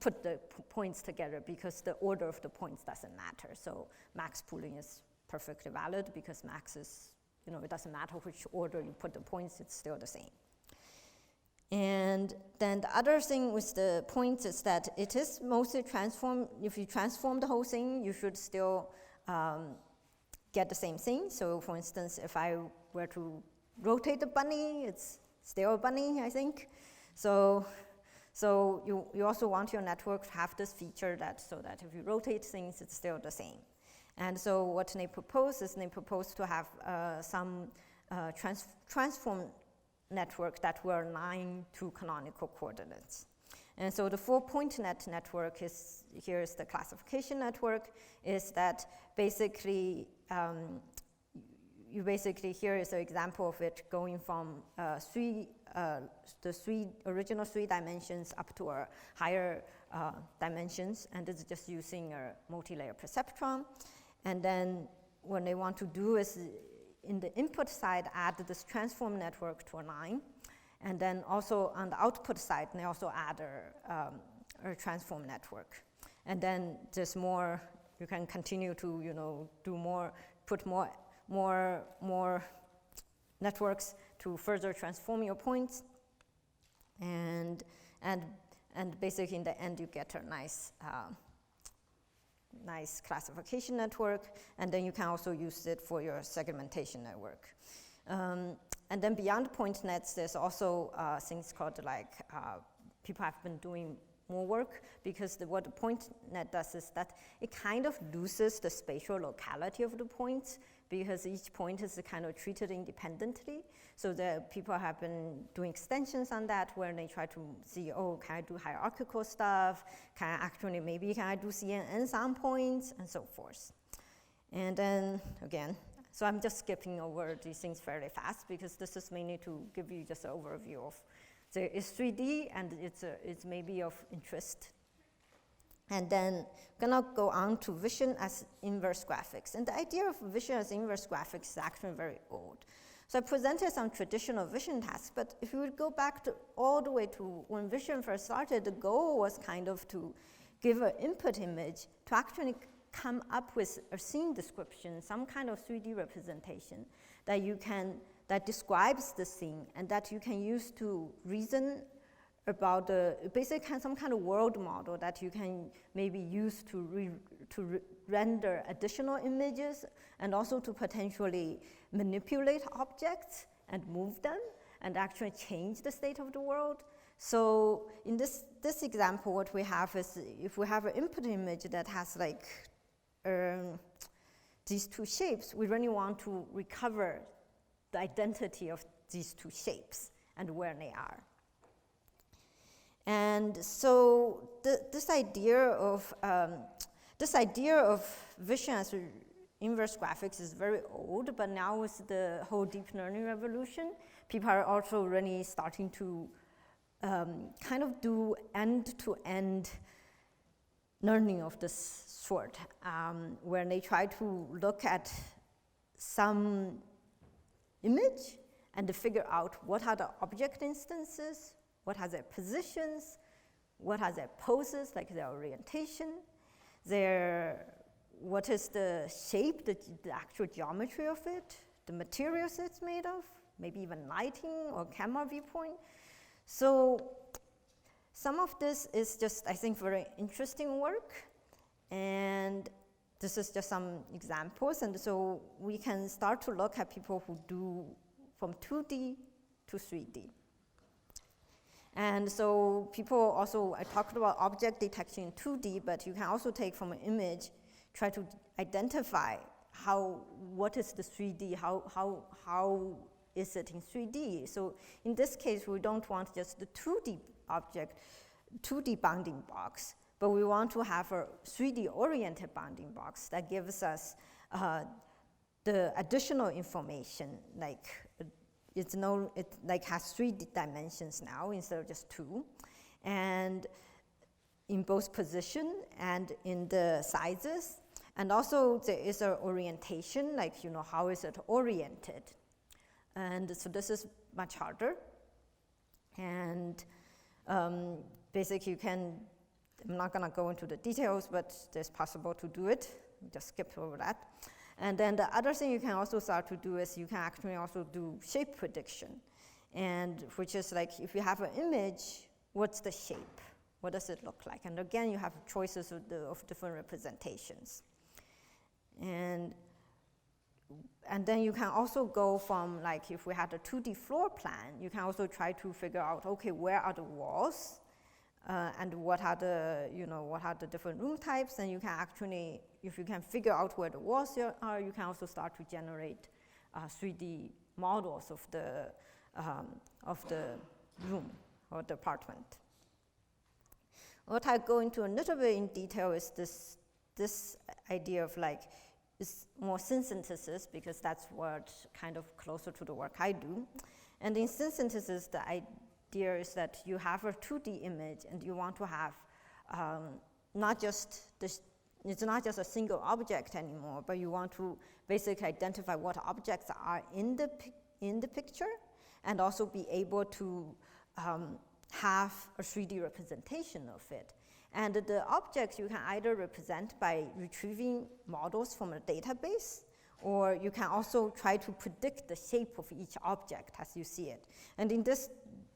put the points together, because the order of the points doesn't matter. So max pooling is perfectly valid, because max is, it doesn't matter which order you put the points, it's still the same. And then the other thing with the points is that it is mostly transformed. If you transform the whole thing, you should still get the same thing. So for instance, if I were to rotate the bunny, it's still a bunny, I think. So So you also want your network to have this feature so that if you rotate things, it's still the same. And so what they propose is they propose to have some transform network that will align to canonical coordinates. And so the 4-point network is, here's the classification network, is that basically, here is an example of it going from the original 3 dimensions up to a higher dimensions, and it's just using a multi-layer perceptron. And then what they want to do is, in the input side, add this transform network to align. And then also on the output side, they also add a transform network. And then there's more, you can continue to, do more, put more networks to further transform your points. And basically in the end, you get a nice classification network, and then you can also use it for your segmentation network. And then beyond point nets, there's also things called people have been doing more work, because what the point net does is that it kind of loses the spatial locality of the points, because each point is kind of treated independently. So the people have been doing extensions on that, where they try to see, oh, can I do hierarchical stuff? Can I do CNNs on points, and so forth. And then again, so I'm just skipping over these things fairly fast, because this is mainly to give you just an overview of, there is 3D, and it's maybe of interest. And then I'm gonna go on to vision as inverse graphics. And the idea of vision as inverse graphics is actually very old. So I presented some traditional vision tasks, but if you would go back all the way to when vision first started, the goal was kind of to give an input image to actually come up with a scene description, some kind of 3D representation that describes the scene, and that you can use to reason about basically some kind of world model that you can maybe use to render additional images, and also to potentially manipulate objects and move them and actually change the state of the world. So in this example, what we have is, if we have an input image that has these 2 shapes, we really want to recover the identity of these 2 shapes and where they are. And so this idea of vision as inverse graphics is very old, but now with the whole deep learning revolution, people are also really starting to kind of do end-to-end learning of this sort, where they try to look at some image and to figure out what are the object instances, what are their positions, what are their poses, like their orientation, what is the shape, the actual geometry of it, the materials it's made of, maybe even lighting or camera viewpoint. So some of this is just, I think, very interesting work, and this is just some examples. And so we can start to look at people who do from 2D to 3D. And so people also, I talked about object detection in 2D, but you can also take from an image, try to identify what is the 3D, how is it in 3D. So in this case, we don't want just the 2D object, 2D bounding box, but we want to have a 3D oriented bounding box that gives us the additional information, like it has 3 dimensions now instead of just 2, and in both position and in the sizes. And also there is an orientation, like, how is it oriented? And so this is much harder. And basically I'm not gonna go into the details, but it's possible to do it. Just skip over that. And then the other thing you can also start to do is you can actually also do shape prediction, and which is like, if you have an image, what's the shape? What does it look like? And again, you have choices of different representations. And then you can also go from, like, if we had a 2D floor plan, you can also try to figure out, okay, where are the walls? and what are the different room types, and you can actually, if you can figure out where the walls are, you can also start to generate 3D models of the room or the apartment. What I go into a little bit in detail is this idea of like, it's more scene synthesis, because that's what kind of closer to the work I do. And in scene synthesis, the idea is that you have a 2D image and you want to have it's not just a single object anymore, but you want to basically identify what objects are in the picture, and also be able to have a 3D representation of it. And the objects you can either represent by retrieving models from a database, or you can also try to predict the shape of each object as you see it. And in these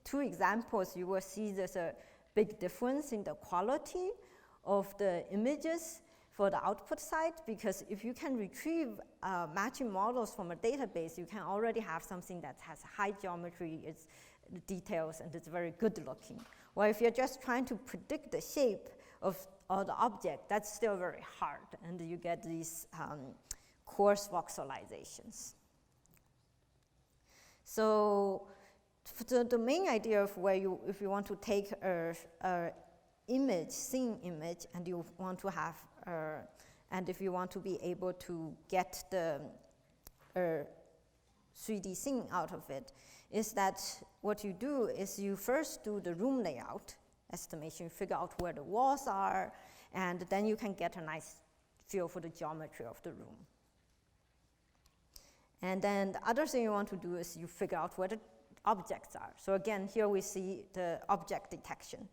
two examples, you will see there's a big difference in the quality of the images for the output side, because if you can retrieve matching models from a database, you can already have something that has high geometry, it's details, and it's very good looking. Well, if you're just trying to predict the shape of the object, that's still very hard, and you get these coarse voxelizations. So the main idea of if you want to take a image, scene image, and you want to have, and if you want to be able to get the 3D scene out of it, is that what you do is you first do the room layout estimation, figure out where the walls are, and then you can get a nice feel for the geometry of the room. And then the other thing you want to do is you figure out where the objects are. So again, here we see the object detection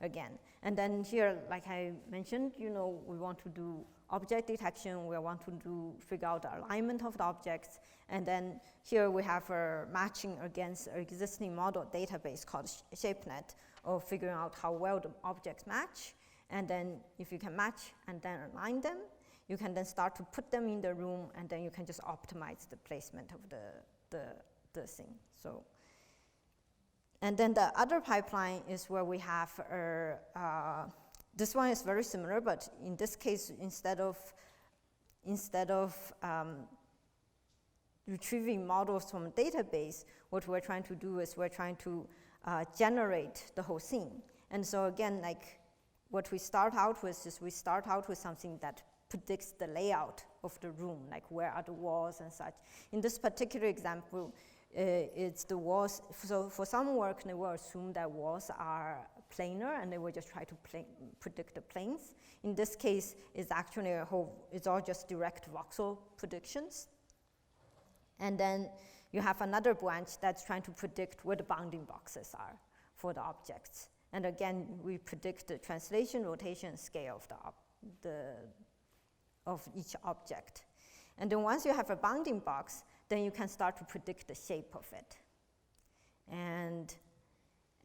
again. And then here, like I mentioned, we want to do object detection, we want to figure out the alignment of the objects, and then here we have a matching against an existing model database called ShapeNet, of figuring out how well the objects match, and then if you can match and then align them, you can then start to put them in the room, and then you can just optimize the placement of the thing. So, and then the other pipeline is where we have this one is very similar, but in this case, instead of retrieving models from a database, what we're trying to do is we're trying to generate the whole scene. And so again, like what we start out with is we start out with something that predicts the layout of the room, like where are the walls and such. In this particular example, it's the walls. So for some work, they will assume that walls are planar, and they will just try to predict the planes. In this case, it's actually it's all just direct voxel predictions. And then you have another branch that's trying to predict where the bounding boxes are for the objects. And again, we predict the translation, rotation, and scale of each object. And then once you have a bounding box, then you can start to predict the shape of it.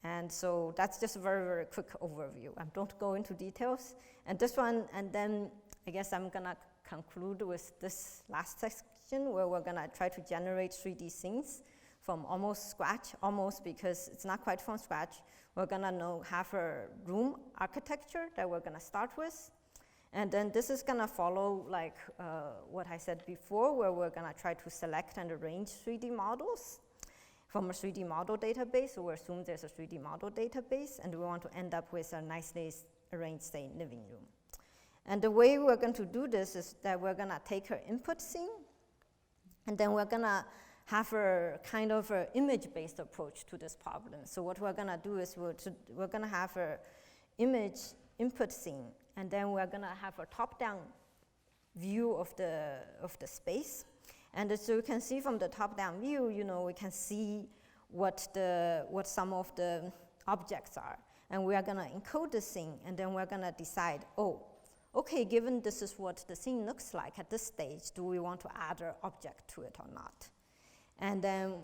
And so that's just a very, very quick overview. I don't go into details. And this one, and then I guess I'm gonna conclude with this last section where we're gonna try to generate 3D scenes from almost scratch, almost because it's not quite from scratch. We're gonna have a room architecture that we're gonna start with. And then this is gonna follow like what I said before, where we're gonna try to select and arrange 3D models from a 3D model database. So we assume there's a 3D model database, and we want to end up with a nicely arranged, say, living room. And the way we're going to do this is that we're gonna take our input scene, and then we're gonna have a kind of an image-based approach to this problem. So what we're gonna do is we're gonna have an image input scene, and then we're gonna have a top-down view of the space. And so you can see from the top-down view, we can see what some of the objects are. And we are gonna encode the scene, and then we're gonna decide, okay, given this is what the scene looks like at this stage, do we want to add an object to it or not? And then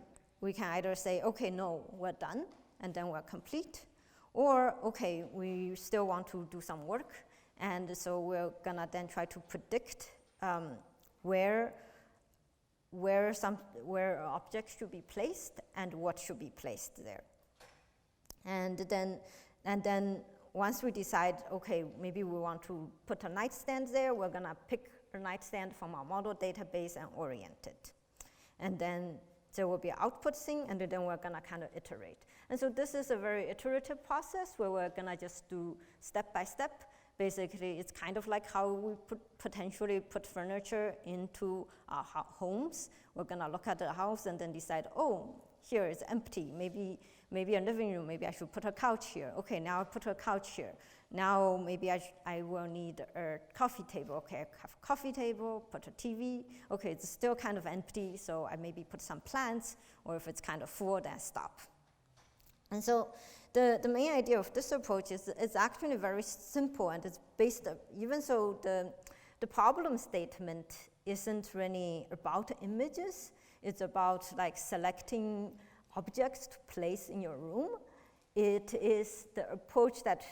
we can either say, okay, no, we're done, and then we're complete. Or, okay, we still want to do some work, and so we're gonna then try to predict where objects should be placed and what should be placed there. And then once we decide, okay, maybe we want to put a nightstand there, we're gonna pick a nightstand from our model database and orient it. And then there will be an output thing, and then we're gonna kind of iterate. And so this is a very iterative process where we're gonna just do step by step. Basically, it's kind of like how we potentially put furniture into our homes. We're gonna look at the house and then decide, oh, here it's empty. Maybe a living room, maybe I should put a couch here. Okay, now I put a couch here. Now maybe I will need a coffee table. Okay, I have a coffee table, put a TV. Okay, it's still kind of empty, so I maybe put some plants, or if it's kind of full, then stop. And so the main idea of this approach is it's actually very simple, and it's based, even so the problem statement isn't really about images. It's about like selecting objects to place in your room. It is the approach that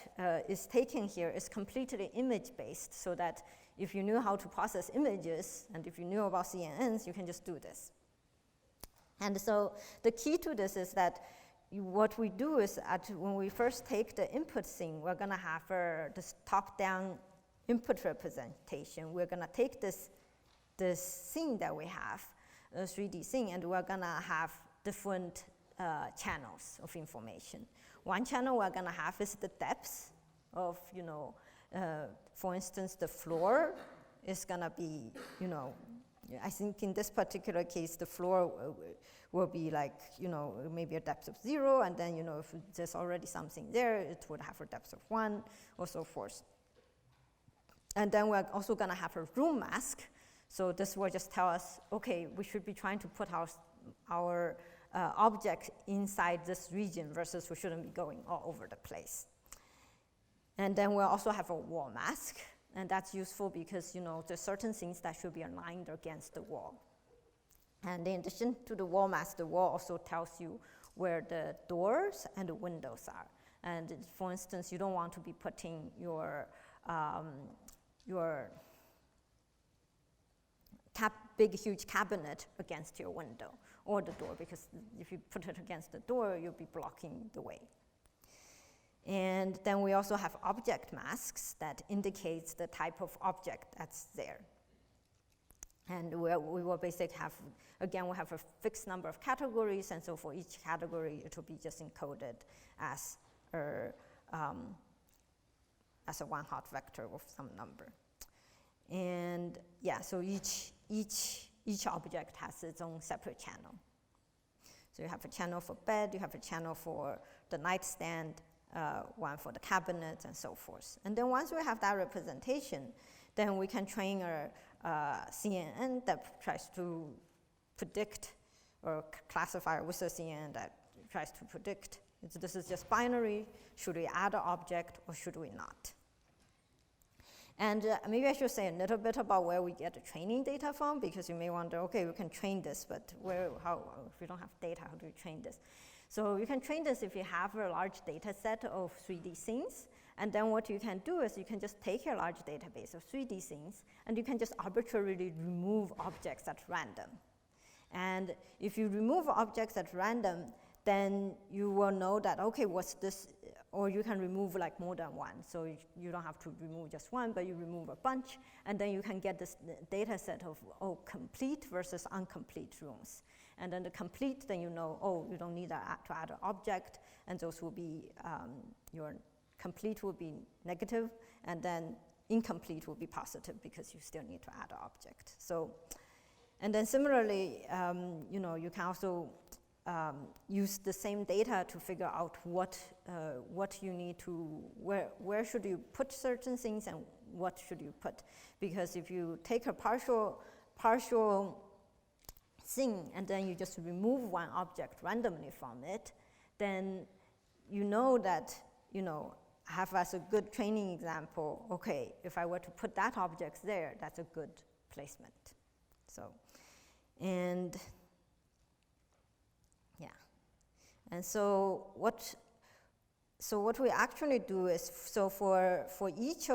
is taken here is completely image-based, so that if you knew how to process images and if you knew about CNNs, you can just do this. And so the key to this is that what we do is when we first take the input thing, we're gonna have this top-down input representation. We're gonna take this thing that we have, a 3D thing, and we're gonna have different channels of information. One channel we're gonna have is the depth of, for instance, the floor is gonna be, I think in this particular case, the floor will be like, maybe a depth of 0, and then, if there's already something there, it would have a depth of 1, or so forth. And then we're also gonna have a room mask. So this will just tell us, okay, we should be trying to put our object inside this region versus we shouldn't be going all over the place. And then we'll also have a wall mask, and that's useful because there's certain things that should be aligned against the wall. And in addition to the wall mask, the wall also tells you where the doors and the windows are. And for instance, you don't want to be putting your big, huge cabinet against your window or the door, because if you put it against the door, you'll be blocking the way. And then we also have object masks that indicates the type of object that's there. And we will basically have, again, we have a fixed number of categories, and so for each category, it will be just encoded as a one-hot vector of some number. And yeah, so each object has its own separate channel. So you have a channel for bed, you have a channel for the nightstand, one for the cabinet, and so forth. And then once we have that representation, then we can train a CNN that tries to predict or classify with a CNN that tries to predict. This is just binary. Should we add an object or should we not? And maybe I should say a little bit about where we get the training data from, because you may wonder, okay, we can train this, but if we don't have data, how do we train this? So you can train this if you have a large data set of 3D things, and then what you can do is you can just take your large database of 3D things, and you can just arbitrarily remove objects at random. And if you remove objects at random, then you will know that, okay, what's this? Or you can remove like more than one. So you don't have to remove just one, but you remove a bunch, and then you can get this data set of complete versus incomplete rooms. And then the complete, then you know, you don't need to add an object, and those will be, your complete will be negative, and then incomplete will be positive because you still need to add an object. So, and then similarly, you can also use the same data to figure out what you need to, where should you put certain things and what should you put. Because if you take a partial thing and then you just remove one object randomly from it, then you know that, have as a good training example, okay, if I were to put that object there, that's a good placement. So, and yeah. And so what we actually do is, for each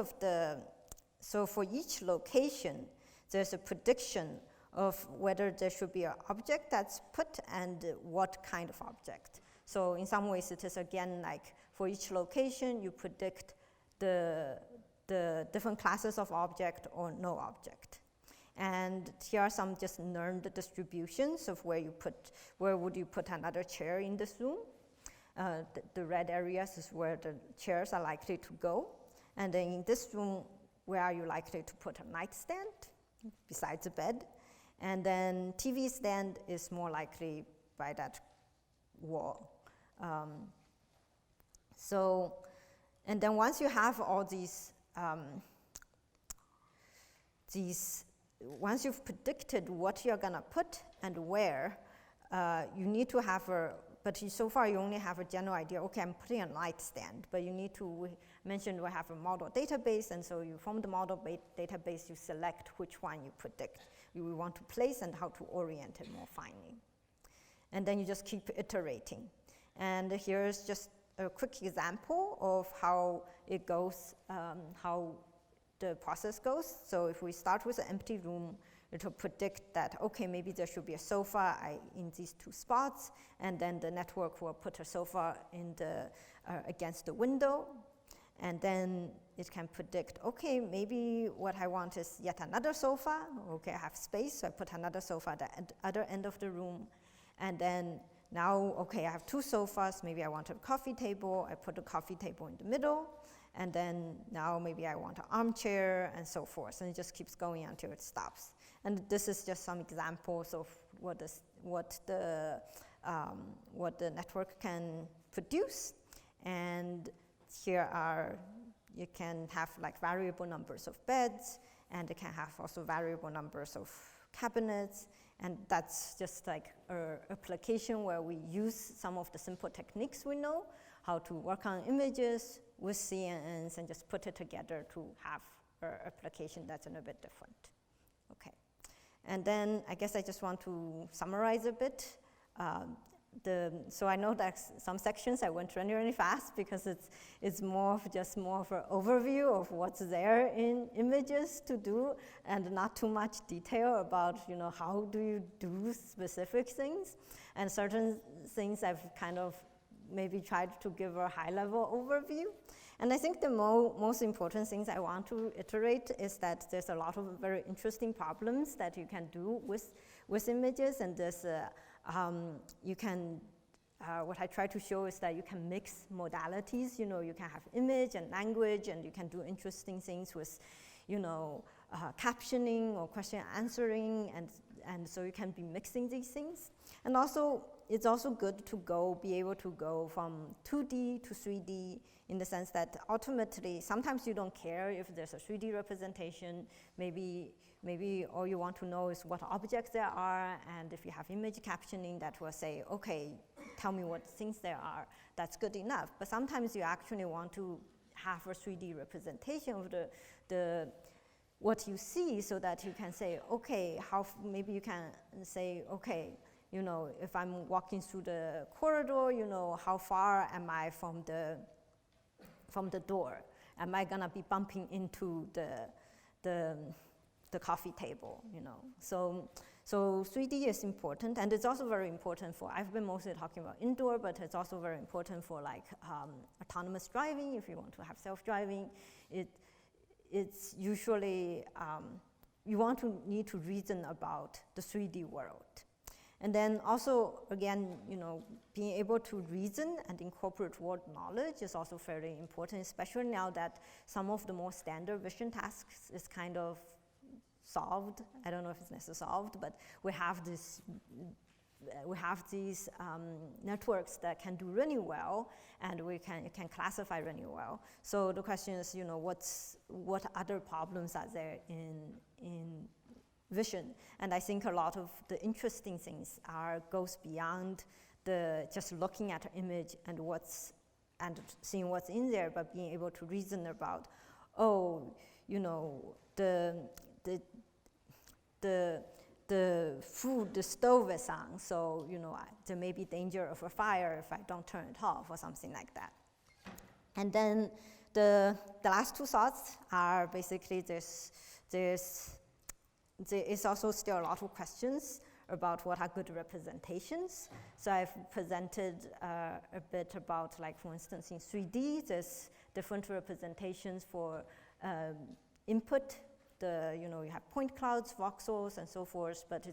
location, there's a prediction of whether there should be an object that's put and what kind of object. So in some ways it is again like, for each location, you predict the different classes of object or no object. And here are some just learned distributions of where would you put another chair in this room. The red areas is where the chairs are likely to go. And then in this room, where are you likely to put a nightstand besides a bed? And then TV stand is more likely by that wall. And then once you have all once you've predicted what you're gonna put and where, you need to have so far you only have a general idea, okay, I'm putting a nightstand, but you need to, we mentioned we have a model database, and so from the model database, you select which one you predict you want to place and how to orient it more finely. And then you just keep iterating. And here's just a quick example of how it goes, how the process goes. So if we start with an empty room, it will predict that, okay, maybe there should be a sofa in these two spots, and then the network will put a sofa in against the window, and then it can predict, okay, maybe what I want is yet another sofa. Okay, I have space, so I put another sofa at the other end of the room, and then now, okay, I have two sofas, maybe I want a coffee table, I put a coffee table in the middle, and then now maybe I want an armchair, and so forth, and it just keeps going until it stops. And this is just some examples of what the network can produce. And here you can have like variable numbers of beds, and it can have also variable numbers of cabinets. And that's just like an application where we use some of the simple techniques we know, how to work on images with CNNs and just put it together to have an application that's a little bit different. Okay. And then I guess I just want to summarize a bit. So I know that some sections I went really fast because it's more of an overview of what's there in images to do, and not too much detail about how do you do specific things. And certain things I've kind of maybe tried to give a high-level overview. And I think the most important things I want to iterate is that there's a lot of very interesting problems that you can do with images, and there's what I try to show is that you can mix modalities. You can have image and language, and you can do interesting things with, captioning or question answering, and so you can be mixing these things. And also, it's also good to be able to go from 2D to 3D, in the sense that ultimately, sometimes you don't care if there's a 3D representation. Maybe all you want to know is what objects there are, and if you have image captioning that will say, okay, tell me what things there are, that's good enough. But sometimes you actually want to have a 3D representation of what you see, so that you can say, okay, maybe you can say, okay, if I'm walking through the corridor, how far am I from the door? Am I gonna be bumping into the coffee table, So 3D is important, and it's also very important I've been mostly talking about indoor, but it's also very important for like autonomous driving. If you want to have self-driving, it's usually, you need to reason about the 3D world. And then also, again, being able to reason and incorporate word knowledge is also fairly important, especially now that some of the more standard vision tasks is kind of solved. I don't know if it's necessarily solved, but we have these networks that can do really well, and it can classify really well. So the question is, what other problems are there in vision? And I think a lot of the interesting things goes beyond just looking at an image and seeing what's in there, but being able to reason about, the food, the stove is on, so there may be danger of a fire if I don't turn it off or something like that. And then the last two thoughts are basically there is also still a lot of questions about what are good representations. So I've presented a bit about, like, for instance, in 3D, there's different representations for input. You have point clouds, voxels, and so forth, but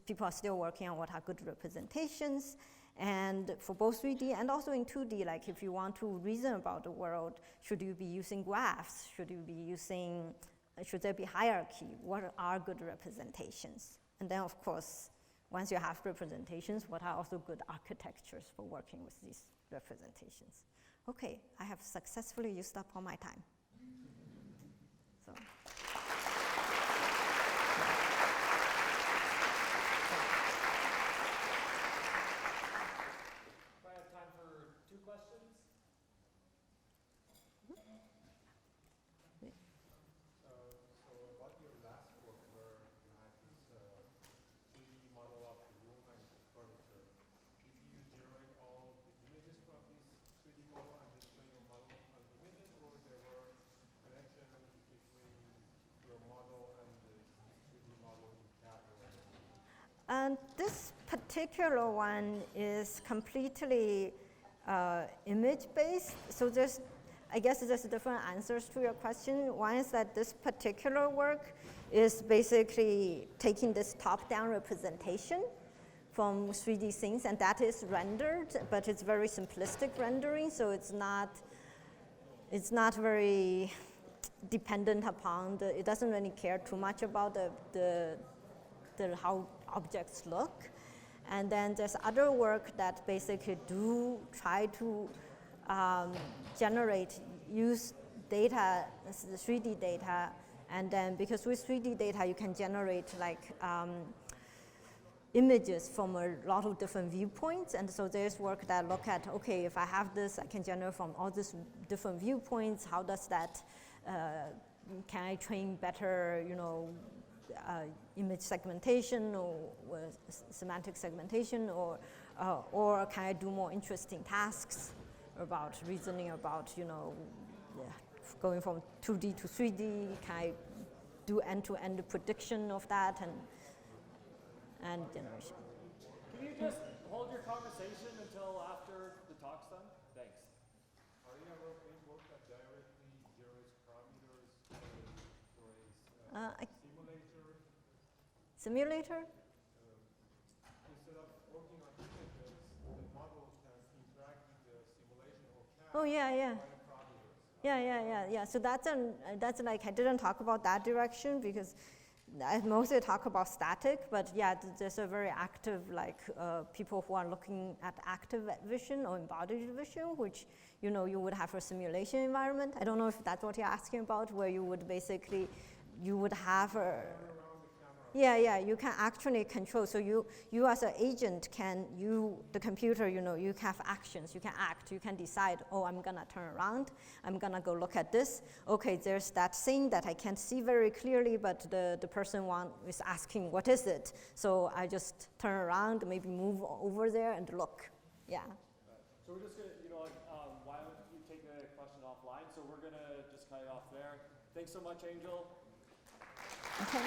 people are still working on what are good representations. And for both 3D and also in 2D, like if you want to reason about the world, should you be using graphs? Should there be hierarchy? What are good representations? And then, of course, once you have representations, what are also good architectures for working with these representations? Okay, I have successfully used up all my time. So. And this particular one is completely image-based. So I guess there's different answers to your question. One is that this particular work is basically taking this top-down representation from 3D things, and that is rendered, but it's very simplistic rendering, so it's not very dependent upon it doesn't really care too much about how objects look. And then there's other work that basically do try to use data, the 3D data, and then because with 3D data you can generate like images from a lot of different viewpoints, and so there's work that look at, okay, if I have this, I can generate from all these different viewpoints, how does that, can I train better, image segmentation or semantic segmentation, or can I do more interesting tasks about reasoning about, going from 2D to 3D, can I do end-to-end prediction of that and generation. Can you just hold your conversation until after the talk's done? Thanks. Are you ever in work that directly generates parameters for a simulator? Instead of working on images, the model can interact with the simulation or can Yeah. So that's like, I didn't talk about that direction because I mostly talk about static, but yeah, there's a very active, like people who are looking at active vision or embodied vision, which, you would have a simulation environment. I don't know if that's what you're asking about, where you would basically, you would have a, yeah, you can actually control. So you as an agent the computer, you have actions, you can act, you can decide, oh, I'm gonna turn around, I'm gonna go look at this. Okay, there's that thing that I can't see very clearly, but the person is asking, what is it? So I just turn around, maybe move over there and look, yeah. So we're just gonna, why don't you take the question offline? So we're gonna just cut it off there. Thanks so much, Angel. Okay.